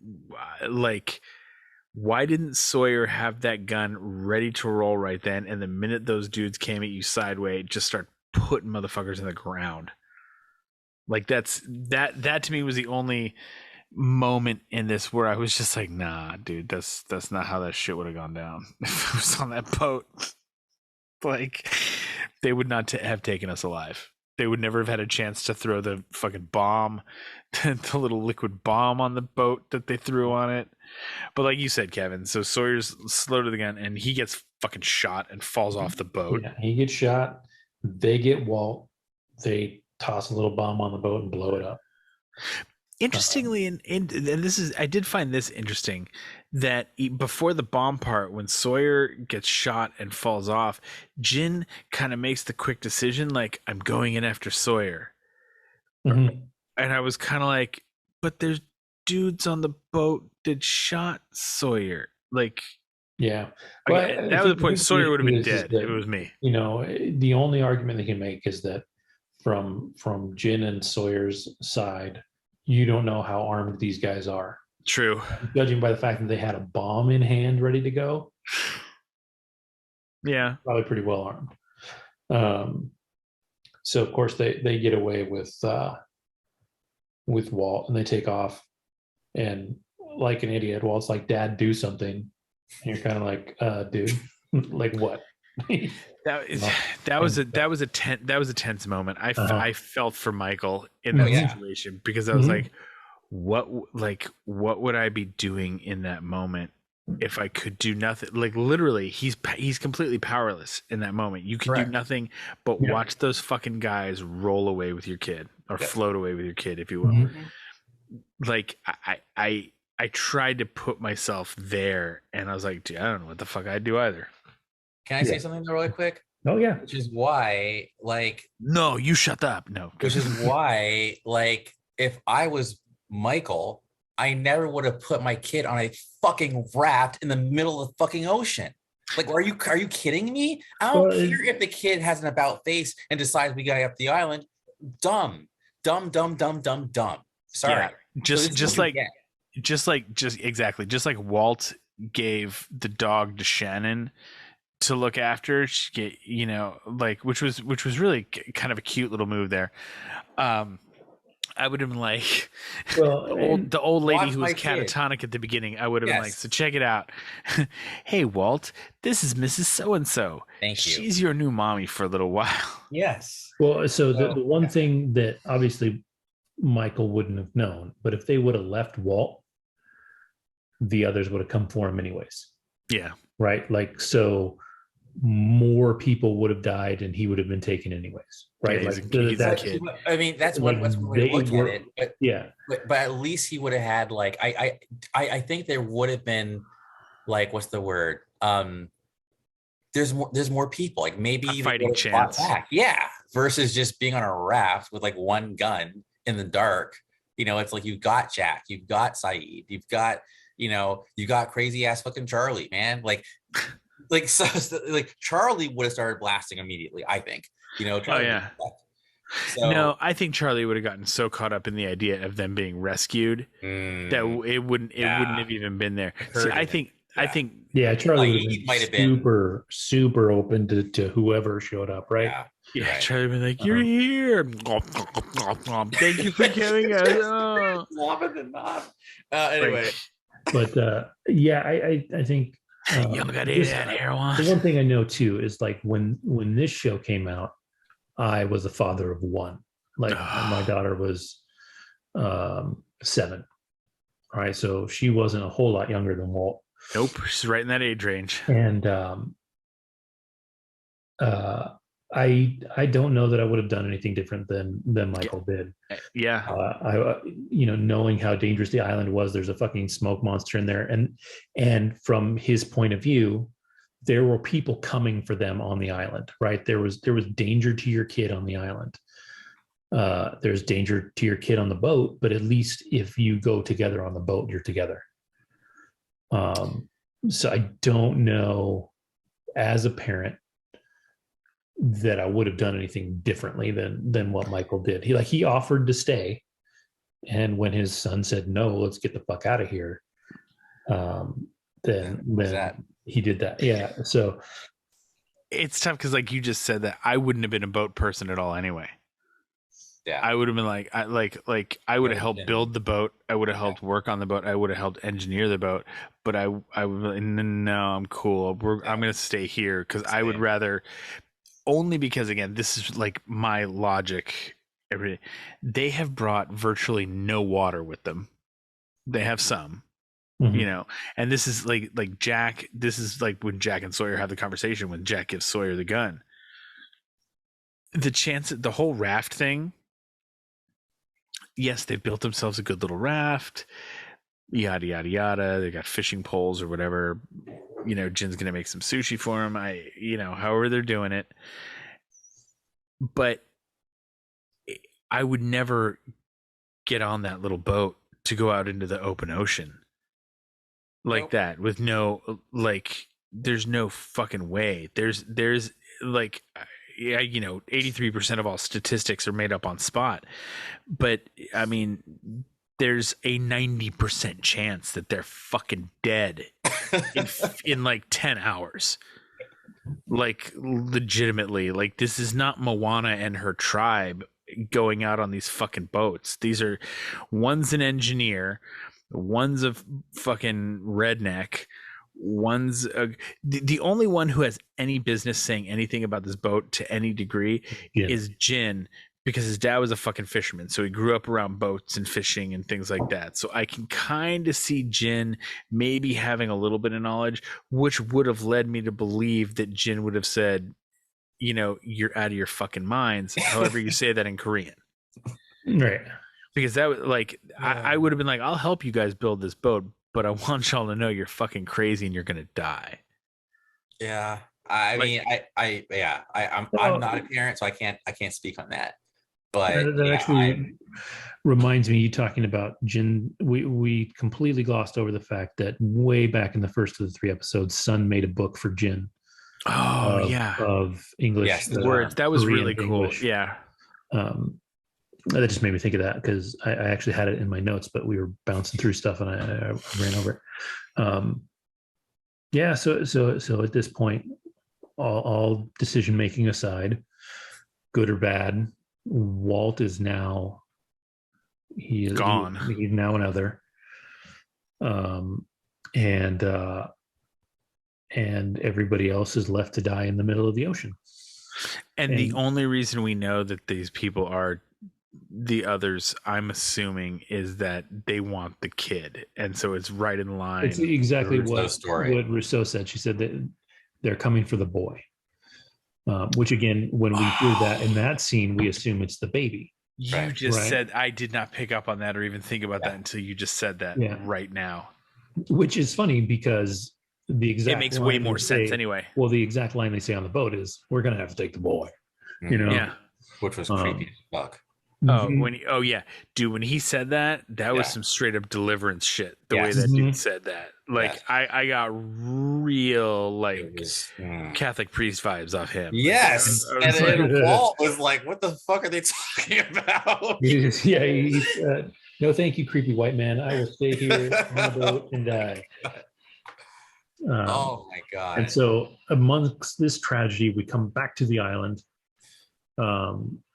Sawyer have that gun ready to roll right then? And the minute those dudes came at you sideways, just start putting motherfuckers in the ground. Like that to me was the only moment in this where I was just like, nah, dude, that's not how that shit would have gone down if it was on that boat. Like, they would not have taken us alive. They would never have had a chance to throw the fucking bomb, the little liquid bomb on the boat that they threw on it. But like you said, Kevin, so Sawyer's slow to the gun and he gets fucking shot and falls off the boat. Yeah, he gets shot. They get Walt. They toss a little bomb on the boat and blow it up. Interestingly, and this is, I did find this interesting, that before the bomb part, when Sawyer gets shot and falls off, Jin kind of makes the quick decision, like, I'm going in after Sawyer. Mm-hmm. And I was kind of like, but there's dudes on the boat that shot Sawyer. Like, Yeah. Again, that was the point. Sawyer would have been dead if it was me. You know, the only argument they can make is that from Jin and Sawyer's side, you don't know how armed these guys are. True. Judging by the fact that they had a bomb in hand ready to go. Yeah. Probably pretty well armed. So of course they get away with Walt, and they take off, and like an idiot, Walt's like, "Dad, do something," and you're kind of like, "Dude, like what?" that was a tense moment. I felt for Michael in that situation, because I was like, what would I be doing in that moment if I could do nothing? Like, literally, he's completely powerless in that moment. You can do nothing but watch those fucking guys roll away with your kid, or float away with your kid, if you will. Like, I tried to put myself there, and I was like, dude, I don't know what the fuck I'd do either. Can I say something really quick? Oh yeah. Which is why, like, no, you shut up. No. Which is why, like, if I was Michael, I never would have put my kid on a fucking raft in the middle of the fucking ocean. Like, are you kidding me? I don't care if the kid has an about face and decides we gotta get up the island. Dumb. Sorry. Yeah. Just like Walt gave the dog to Shannon to look after, you know, like, which was really kind of a cute little move there. I would have been like, the old lady who was catatonic at the beginning, I would have been like, so check it out. Hey, Walt, this is Mrs. So-and-so. Thank you. She's your new mommy for a little while. Yes. Well, so the one thing that obviously Michael wouldn't have known, but if they would have left Walt, the others would have come for him anyways. Yeah. Right. Like, so more people would have died and he would have been taken anyways. Right. Yeah, like, he's a kid. I mean, that's one way to look at it. But, yeah. But at least he would have had, like, I think there would have been, like, what's the word? There's more people. Like, maybe a fighting chance. Yeah. Versus just being on a raft with like one gun in the dark. You know, it's like, you've got Jack, you've got Saeed, you've got, you know, you got crazy ass fucking Charlie, man. Like so like Charlie would have started blasting immediately, I think. You know, Charlie So, no, I think Charlie would have gotten so caught up in the idea of them being rescued that it wouldn't have even been there. So I think Charlie might have been super open to whoever showed up, right? Yeah, right. Charlie would be like, "You're here. Thank you for coming out." Anyway, but I think y'all got to eat that heroin. The one thing I know too is, like, when this show came out, I was a father of one. Like, my daughter was 7. All right, so she wasn't a whole lot younger than Walt. Nope, she's right in that age range. And I don't know that I would have done anything different than Michael did. Yeah. I knowing how dangerous the island was, there's a fucking smoke monster in there, and from his point of view, there were people coming for them on the island, right? There was danger to your kid on the island. There's danger to your kid on the boat, but at least if you go together on the boat, you're together. So I don't know, as a parent, that I would have done anything differently than what Michael did. He offered to stay, and when his son said no, let's get the fuck out of here, then he did that. Yeah. So it's tough because, like you just said, that I wouldn't have been a boat person at all anyway. Yeah, I would have been like I would have helped build the boat. I would have helped work on the boat. I would have helped engineer the boat. But I would, no, I'm cool. I'm going to stay here because I would rather. Only because, again, this is like my logic. They have brought virtually no water with them. They have some, you know, and this is like Jack. This is like when Jack and Sawyer have the conversation when Jack gives Sawyer the gun. The whole raft thing. yes, they built themselves a good little raft, yada yada yada. They got fishing poles or whatever. Jin's gonna make some sushi for him. However they're doing it. But I would never get on that little boat to go out into the open ocean like that with no, like, there's no fucking way. There's 83% of all statistics are made up on spot, but I mean, there's a 90% chance that they're fucking dead in like 10 hours. Like, legitimately, like, this is not Moana and her tribe going out on these fucking boats. These are, one's an engineer, one's a fucking redneck, one's the only one who has any business saying anything about this boat to any degree is Jin, because his dad was a fucking fisherman, so he grew up around boats and fishing and things like that. So I can kind of see Jin maybe having a little bit of knowledge, which would have led me to believe that Jin would have said, you're out of your fucking minds. However you say that in Korean. Right. Because that was like, I would have been like, I'll help you guys build this boat, but I want y'all to know you're fucking crazy and you're going to die. Yeah. I'm not a parent, so I can't speak on that. But that actually reminds me, you talking about Jin. We completely glossed over the fact that way back in the first of the 3 episodes, Sun made a book for Jin. Of English. Yes, words. That was Korean really cool. English. Yeah. That just made me think of that because I actually had it in my notes, but we were bouncing through stuff and I ran over it. So at this point, all decision making aside, good or bad, Walt is now gone. He's now another, and everybody else is left to die in the middle of the ocean. And the only reason we know that these people are the others, I'm assuming, is that they want the kid, and so it's right in line. It's exactly what Rousseau said. She said that they're coming for the boy. Which again, when we hear that in that scene, we assume it's the baby. You just said, I did not pick up on that or even think about that until you just said that right now. Which is funny because the exact it makes way more sense anyway. Well, the exact line they say on the boat is, "We're gonna have to take the boy." Yeah, which was creepy as fuck. Oh, when he said that was some straight up Deliverance shit. The way that dude said that, like, I got real Catholic priest vibes off him. Yes, and then Walt was like, "What the fuck are they talking about?" No, thank you, creepy white man. I will stay here on the boat and die. Oh my god! And so, amongst this tragedy, we come back to the island,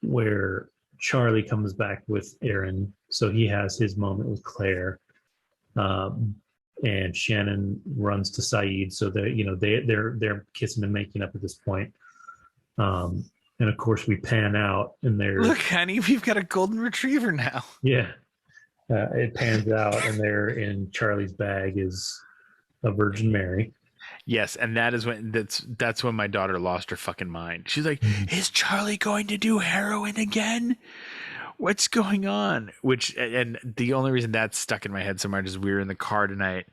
where Charlie comes back with Aaron, so he has his moment with Claire, and Shannon runs to Saeed. So they're kissing and making up at this point. And of course, we pan out, and they're look, honey, we've got a golden retriever now. Yeah, it pans out, and there in Charlie's bag is a Virgin Mary. Yes, and that's when my daughter lost her fucking mind. She's like, "Is Charlie going to do heroin again? What's going on?" And the only reason that's stuck in my head so much is we were in the car tonight,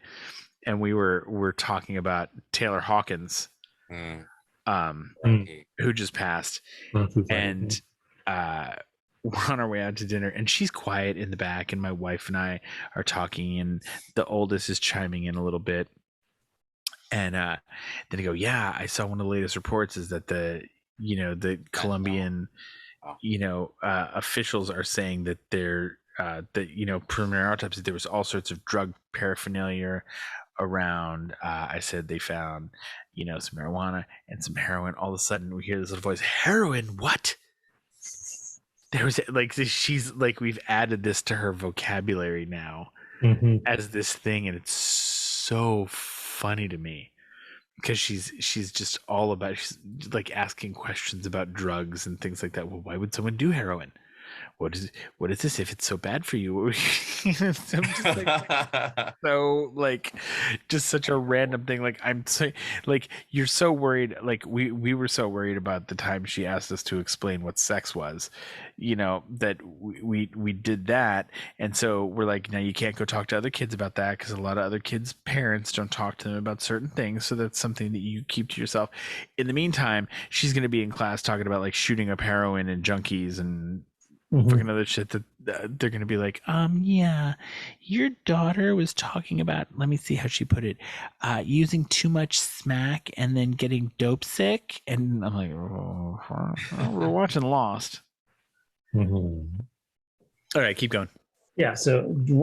and we're talking about Taylor Hawkins, who just passed, and we're on our way out to dinner, and she's quiet in the back, and my wife and I are talking, and the oldest is chiming in a little bit. And then I go, yeah, I saw one of the latest reports is that the Colombian, officials are saying that preliminary autopsy, there was all sorts of drug paraphernalia around. I said they found, some marijuana and some heroin. All of a sudden we hear this little voice, heroin, what? There was she's like, we've added this to her vocabulary now as this thing. And it's so funny to me because she's just all about, she's like asking questions about drugs and things like that. Well, why would someone do heroin? What is this if it's so bad for you? I'm just like, so like just such a random thing. Like I'm saying, like you're so worried. Like we were so worried about the time she asked us to explain what sex was, that we did that, and so we're like, now you can't go talk to other kids about that because a lot of other kids' parents don't talk to them about certain things. So that's something that you keep to yourself. In the meantime, she's going to be in class talking about like shooting up heroin and junkies and fucking other shit that they're gonna be like, yeah, your daughter was talking about, let me see how she put it, using too much smack and then getting dope sick. And I'm like, oh, we're watching Lost. All right, keep going. Yeah, so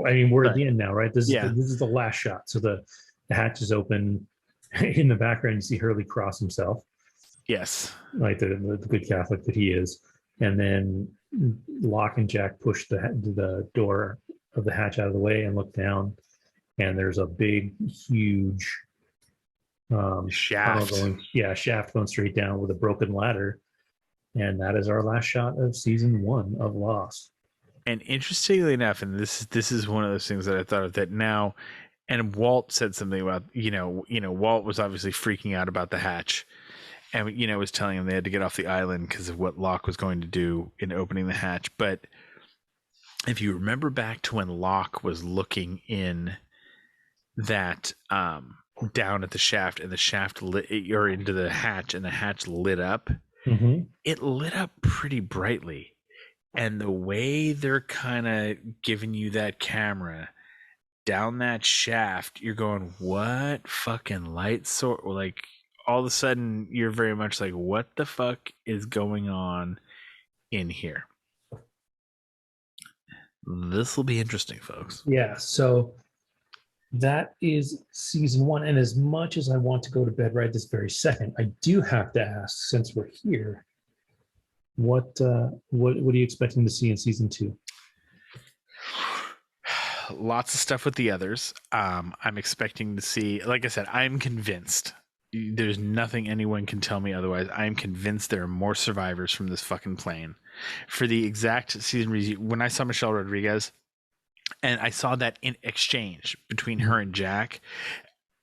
I mean, we're at Sorry. the end now, right? This Yeah. is the last shot. So the hatch is open. In the background, you see Hurley cross himself, Yes. like the good Catholic that he is, and then Locke and Jack push the door of the hatch out of the way and look down, and there's a big, huge shaft. Shaft going straight down with a broken ladder, and that is our last shot of season 1 of Lost. And interestingly enough, and this is one of those things that I thought of that now, and Walt said something about Walt was obviously freaking out about the hatch. And, was telling him they had to get off the island because of what Locke was going to do in opening the hatch. But if you remember back to when Locke was looking in that down at the shaft, and the shaft or into the hatch, and the hatch lit up, it lit up pretty brightly. And the way they're kind of giving you that camera down that shaft, you're going, what fucking light source? Like, all of a sudden you're very much like, what the fuck is going on in here? This will be interesting, folks. Yeah, so that is season 1. And as much as I want to go to bed right this very second, I do have to ask, since we're here, what are you expecting to see in season 2? Lots of stuff with the others. I'm expecting to see, like I said, I'm convinced. There's nothing anyone can tell me otherwise. I'm convinced there are more survivors from this fucking plane. For the exact season review, when I saw Michelle Rodriguez, and I saw that in exchange between her and Jack,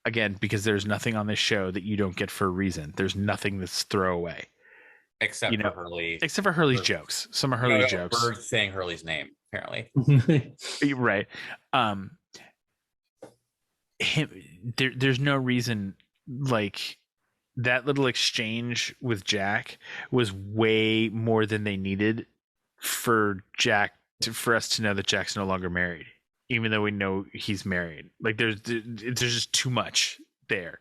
again, because there's nothing on this show that you don't get for a reason. There's nothing that's throwaway. Except for Hurley. Except for Hurley's jokes. Some of Hurley's jokes. Bird saying Hurley's name, apparently. Right. There's no reason, like, that little exchange with Jack was way more than they needed for for us to know that Jack's no longer married, even though we know he's married. Like, there's just too much there.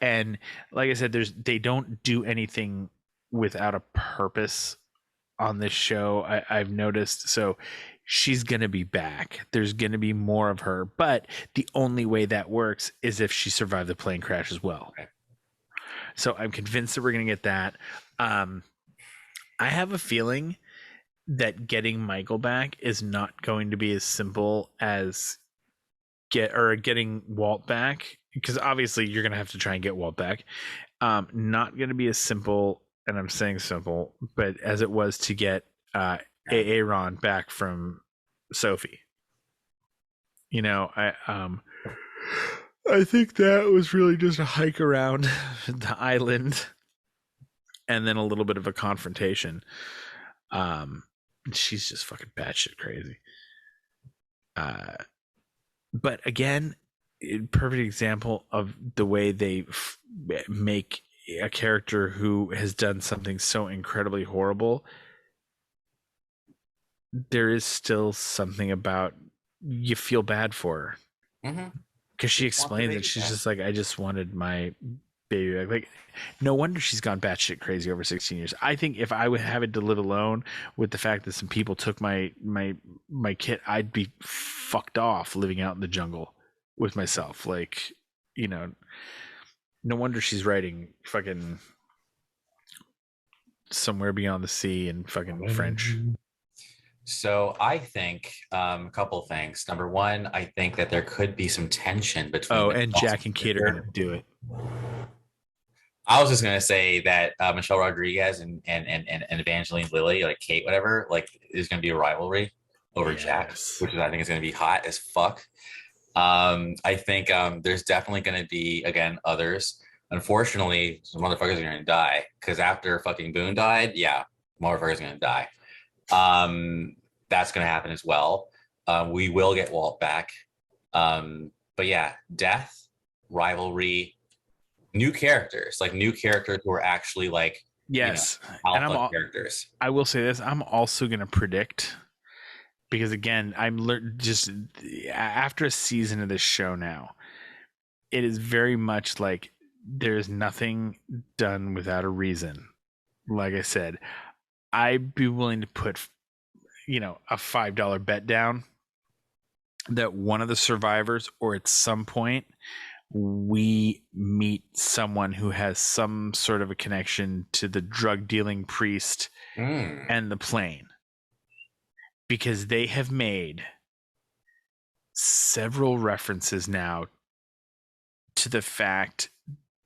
And like I said, they don't do anything without a purpose on this show. I've noticed. So she's going to be back. There's going to be more of her, but the only way that works is if she survived the plane crash as well. Okay. So I'm convinced that we're going to get that. I have a feeling that getting Michael back is not going to be as simple as getting Walt back, because obviously you're going to have to try and get Walt back. Not going to be as simple, and I'm saying simple, but as it was to get Aaron back from Sophie. I think that was really just a hike around the island and then a little bit of a confrontation. She's just fucking batshit crazy. But again, perfect example of the way they make a character who has done something so incredibly horrible. There is still something about, you feel bad for her. Because she explains that she's just like, I just wanted my baby back. Like, no wonder she's gone batshit crazy over 16 years. I think if I would have it to live alone with the fact that some people took my kid, I'd be fucked off living out in the jungle with myself. Like, no wonder she's writing fucking Somewhere Beyond the Sea in fucking French. So I think a couple things. Number one, I think that there could be some tension between. Oh, and Jack and Kate are going to do it. I was just going to say that Michelle Rodriguez and Evangeline Lilly, like Kate, whatever, like, is going to be a rivalry over Jack, which I think is going to be hot as fuck. I think there's definitely going to be, again, others. Unfortunately, some motherfuckers are going to die because after fucking Boone died, yeah, motherfuckers are going to die. That's going to happen as well. We will get Walt back. But yeah, death, rivalry, new characters who are actually like, yes, alpha characters. I will say this: I'm also going to predict, because again, just after a season of this show now, it is very much like there's nothing done without a reason. Like I said, I'd be willing to put, a $5 bet down that one of the survivors, or at some point, we meet someone who has some sort of a connection to the drug dealing priest and the plane, because they have made several references now to the fact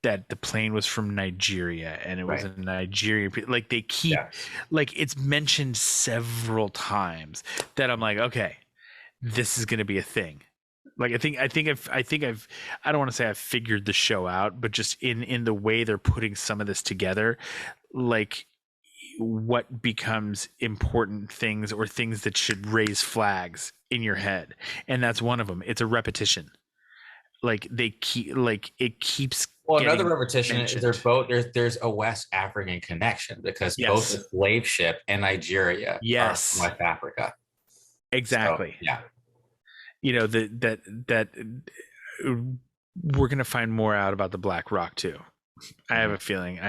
that the plane was from Nigeria and it was a Nigerian, like they keep like it's mentioned several times that I'm like, okay, this is going to be a thing. Like I don't want to say I've figured the show out, but just in the way they're putting some of this together, like what becomes important things or things that should raise flags in your head. And that's one of them. It's a repetition. Like they keep, like it keeps. Well, another repetition is there's a West African connection because both the slave ship and Nigeria are from West Africa. Exactly. So, yeah. That we're gonna find more out about the Black Rock too. I have a feeling.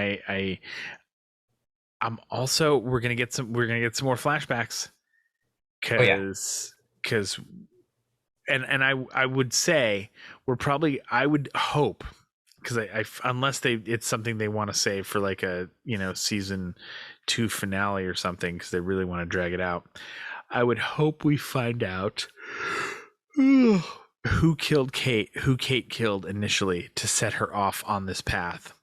I'm also we're gonna get some more flashbacks because and I would say we're probably, I would hope, because I unless it's something they want to save for like a season 2 finale or something, because they really want to drag it out, I would hope we find out who killed Kate, who Kate killed initially to set her off on this path.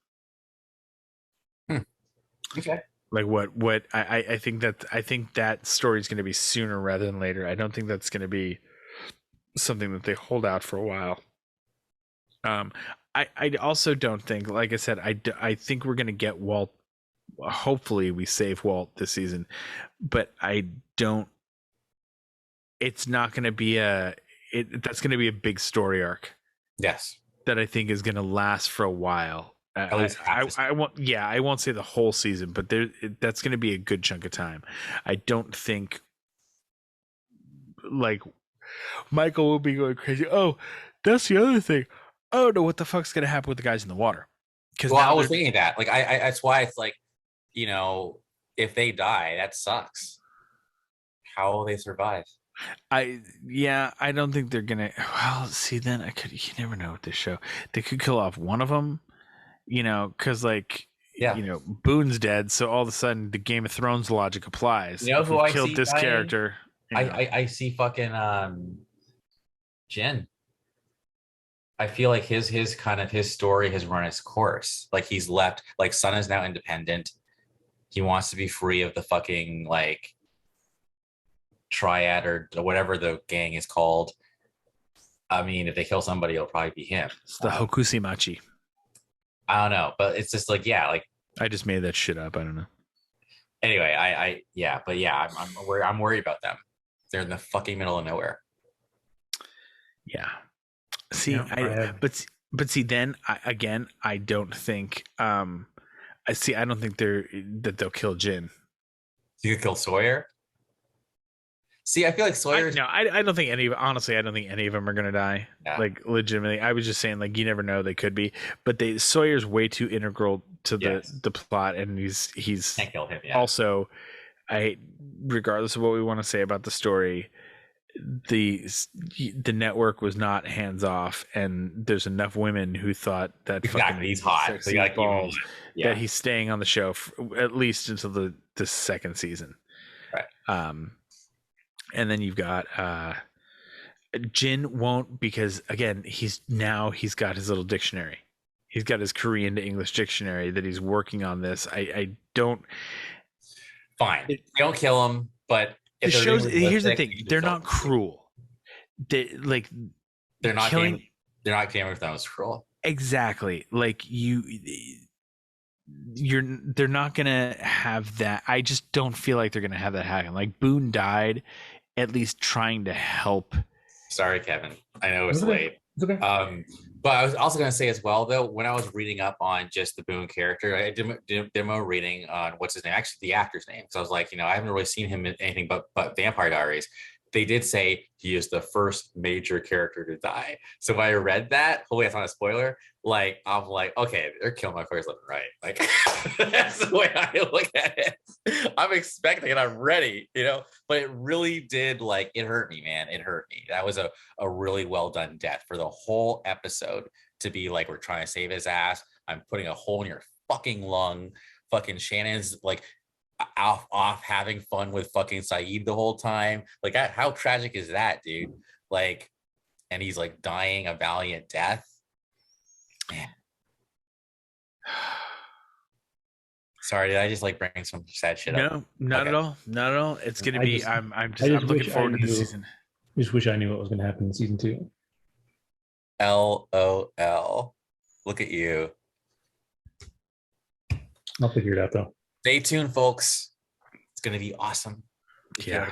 Okay. Like what I think that story is going to be sooner rather than later. I don't think that's going to be something that they hold out for a while. I also don't think, like I said, I think we're going to get Walt. Hopefully we save Walt this season, but I don't. It's not going to be that's going to be a big story arc. Yes. That I think is going to last for a while. I won't say the whole season, but that's going to be a good chunk of time. I don't think like Michael will be going crazy. Oh, that's the other thing. I don't know what the fuck's going to happen with the guys in the water. Because I was thinking that, like, I that's why it's like, if they die, that sucks. How will they survive? I don't think they're gonna. Well, see, then you never know with this show. They could kill off one of them, because Boone's dead, so all of a sudden the Game of Thrones logic applies. Who I killed see this dying? character? I see fucking Jin. I feel like his story has run its course. Like he's left. Like Sun is now independent. He wants to be free of the fucking like triad or whatever the gang is called. I mean, if they kill somebody, it'll probably be him. It's the Hokusimachi. I don't know, but it's just like, yeah, like I just made that shit up. I don't know. Anyway, I'm worried about them. They're in the fucking middle of nowhere. Yeah. See, but see, then I don't think I don't think they'll kill Jin. You could kill Sawyer. See, I feel like Sawyer. No, I don't think any. Honestly, I don't think any of them are gonna die. Yeah. Like legitimately, I was just saying, like you never know, they could be. But Sawyer's way too integral to the plot, and he's can't kill him. Yeah. Also, regardless of what we want to say about the story, the network was not hands off, and there's enough women who thought that he's hot, so balls, that he's staying on the show at least until the second season. Right. And then you've got Jin won't, because again he's got his little dictionary. He's got his Korean to English dictionary that he's working on this. I don't. Fine. They don't kill him, but here's the thing: they're not cruel. They like They're not killing. They're not Game of Thrones cruel. Exactly. Like they're not gonna have that. I just don't feel like they're gonna have that happen. Like Boone died at least trying to help. Sorry, Kevin. I know it's Okay. late. It's okay. But I was also going to say as well, though, when I was reading up on just the Boone character, I did demo reading on what's his name, actually the actor's name. So I was like, I haven't really seen him in anything but Vampire Diaries. They did say he is the first major character to die. So when I read that, hopefully that's not a spoiler. Like, I'm like, okay, they're killing my players left and right. Like, that's the way I look at it. I'm expecting it. I'm ready, but it really did, like, it hurt me, man. It hurt me. That was a really well done death for the whole episode to be like, we're trying to save his ass. I'm putting a hole in your fucking lung. Fucking Shannon's like, off having fun with fucking Saeed the whole time. Like, how tragic is that, dude? Like, and he's like dying a valiant death. Man. Sorry, did I just like bring some sad shit up? No, not at all. Not at all. It's gonna be. I'm looking forward to the season. I just wish I knew what was going to happen in season 2. LOL. Look at you. I'll figure it out though. Stay tuned, folks. It's gonna be awesome. Yeah.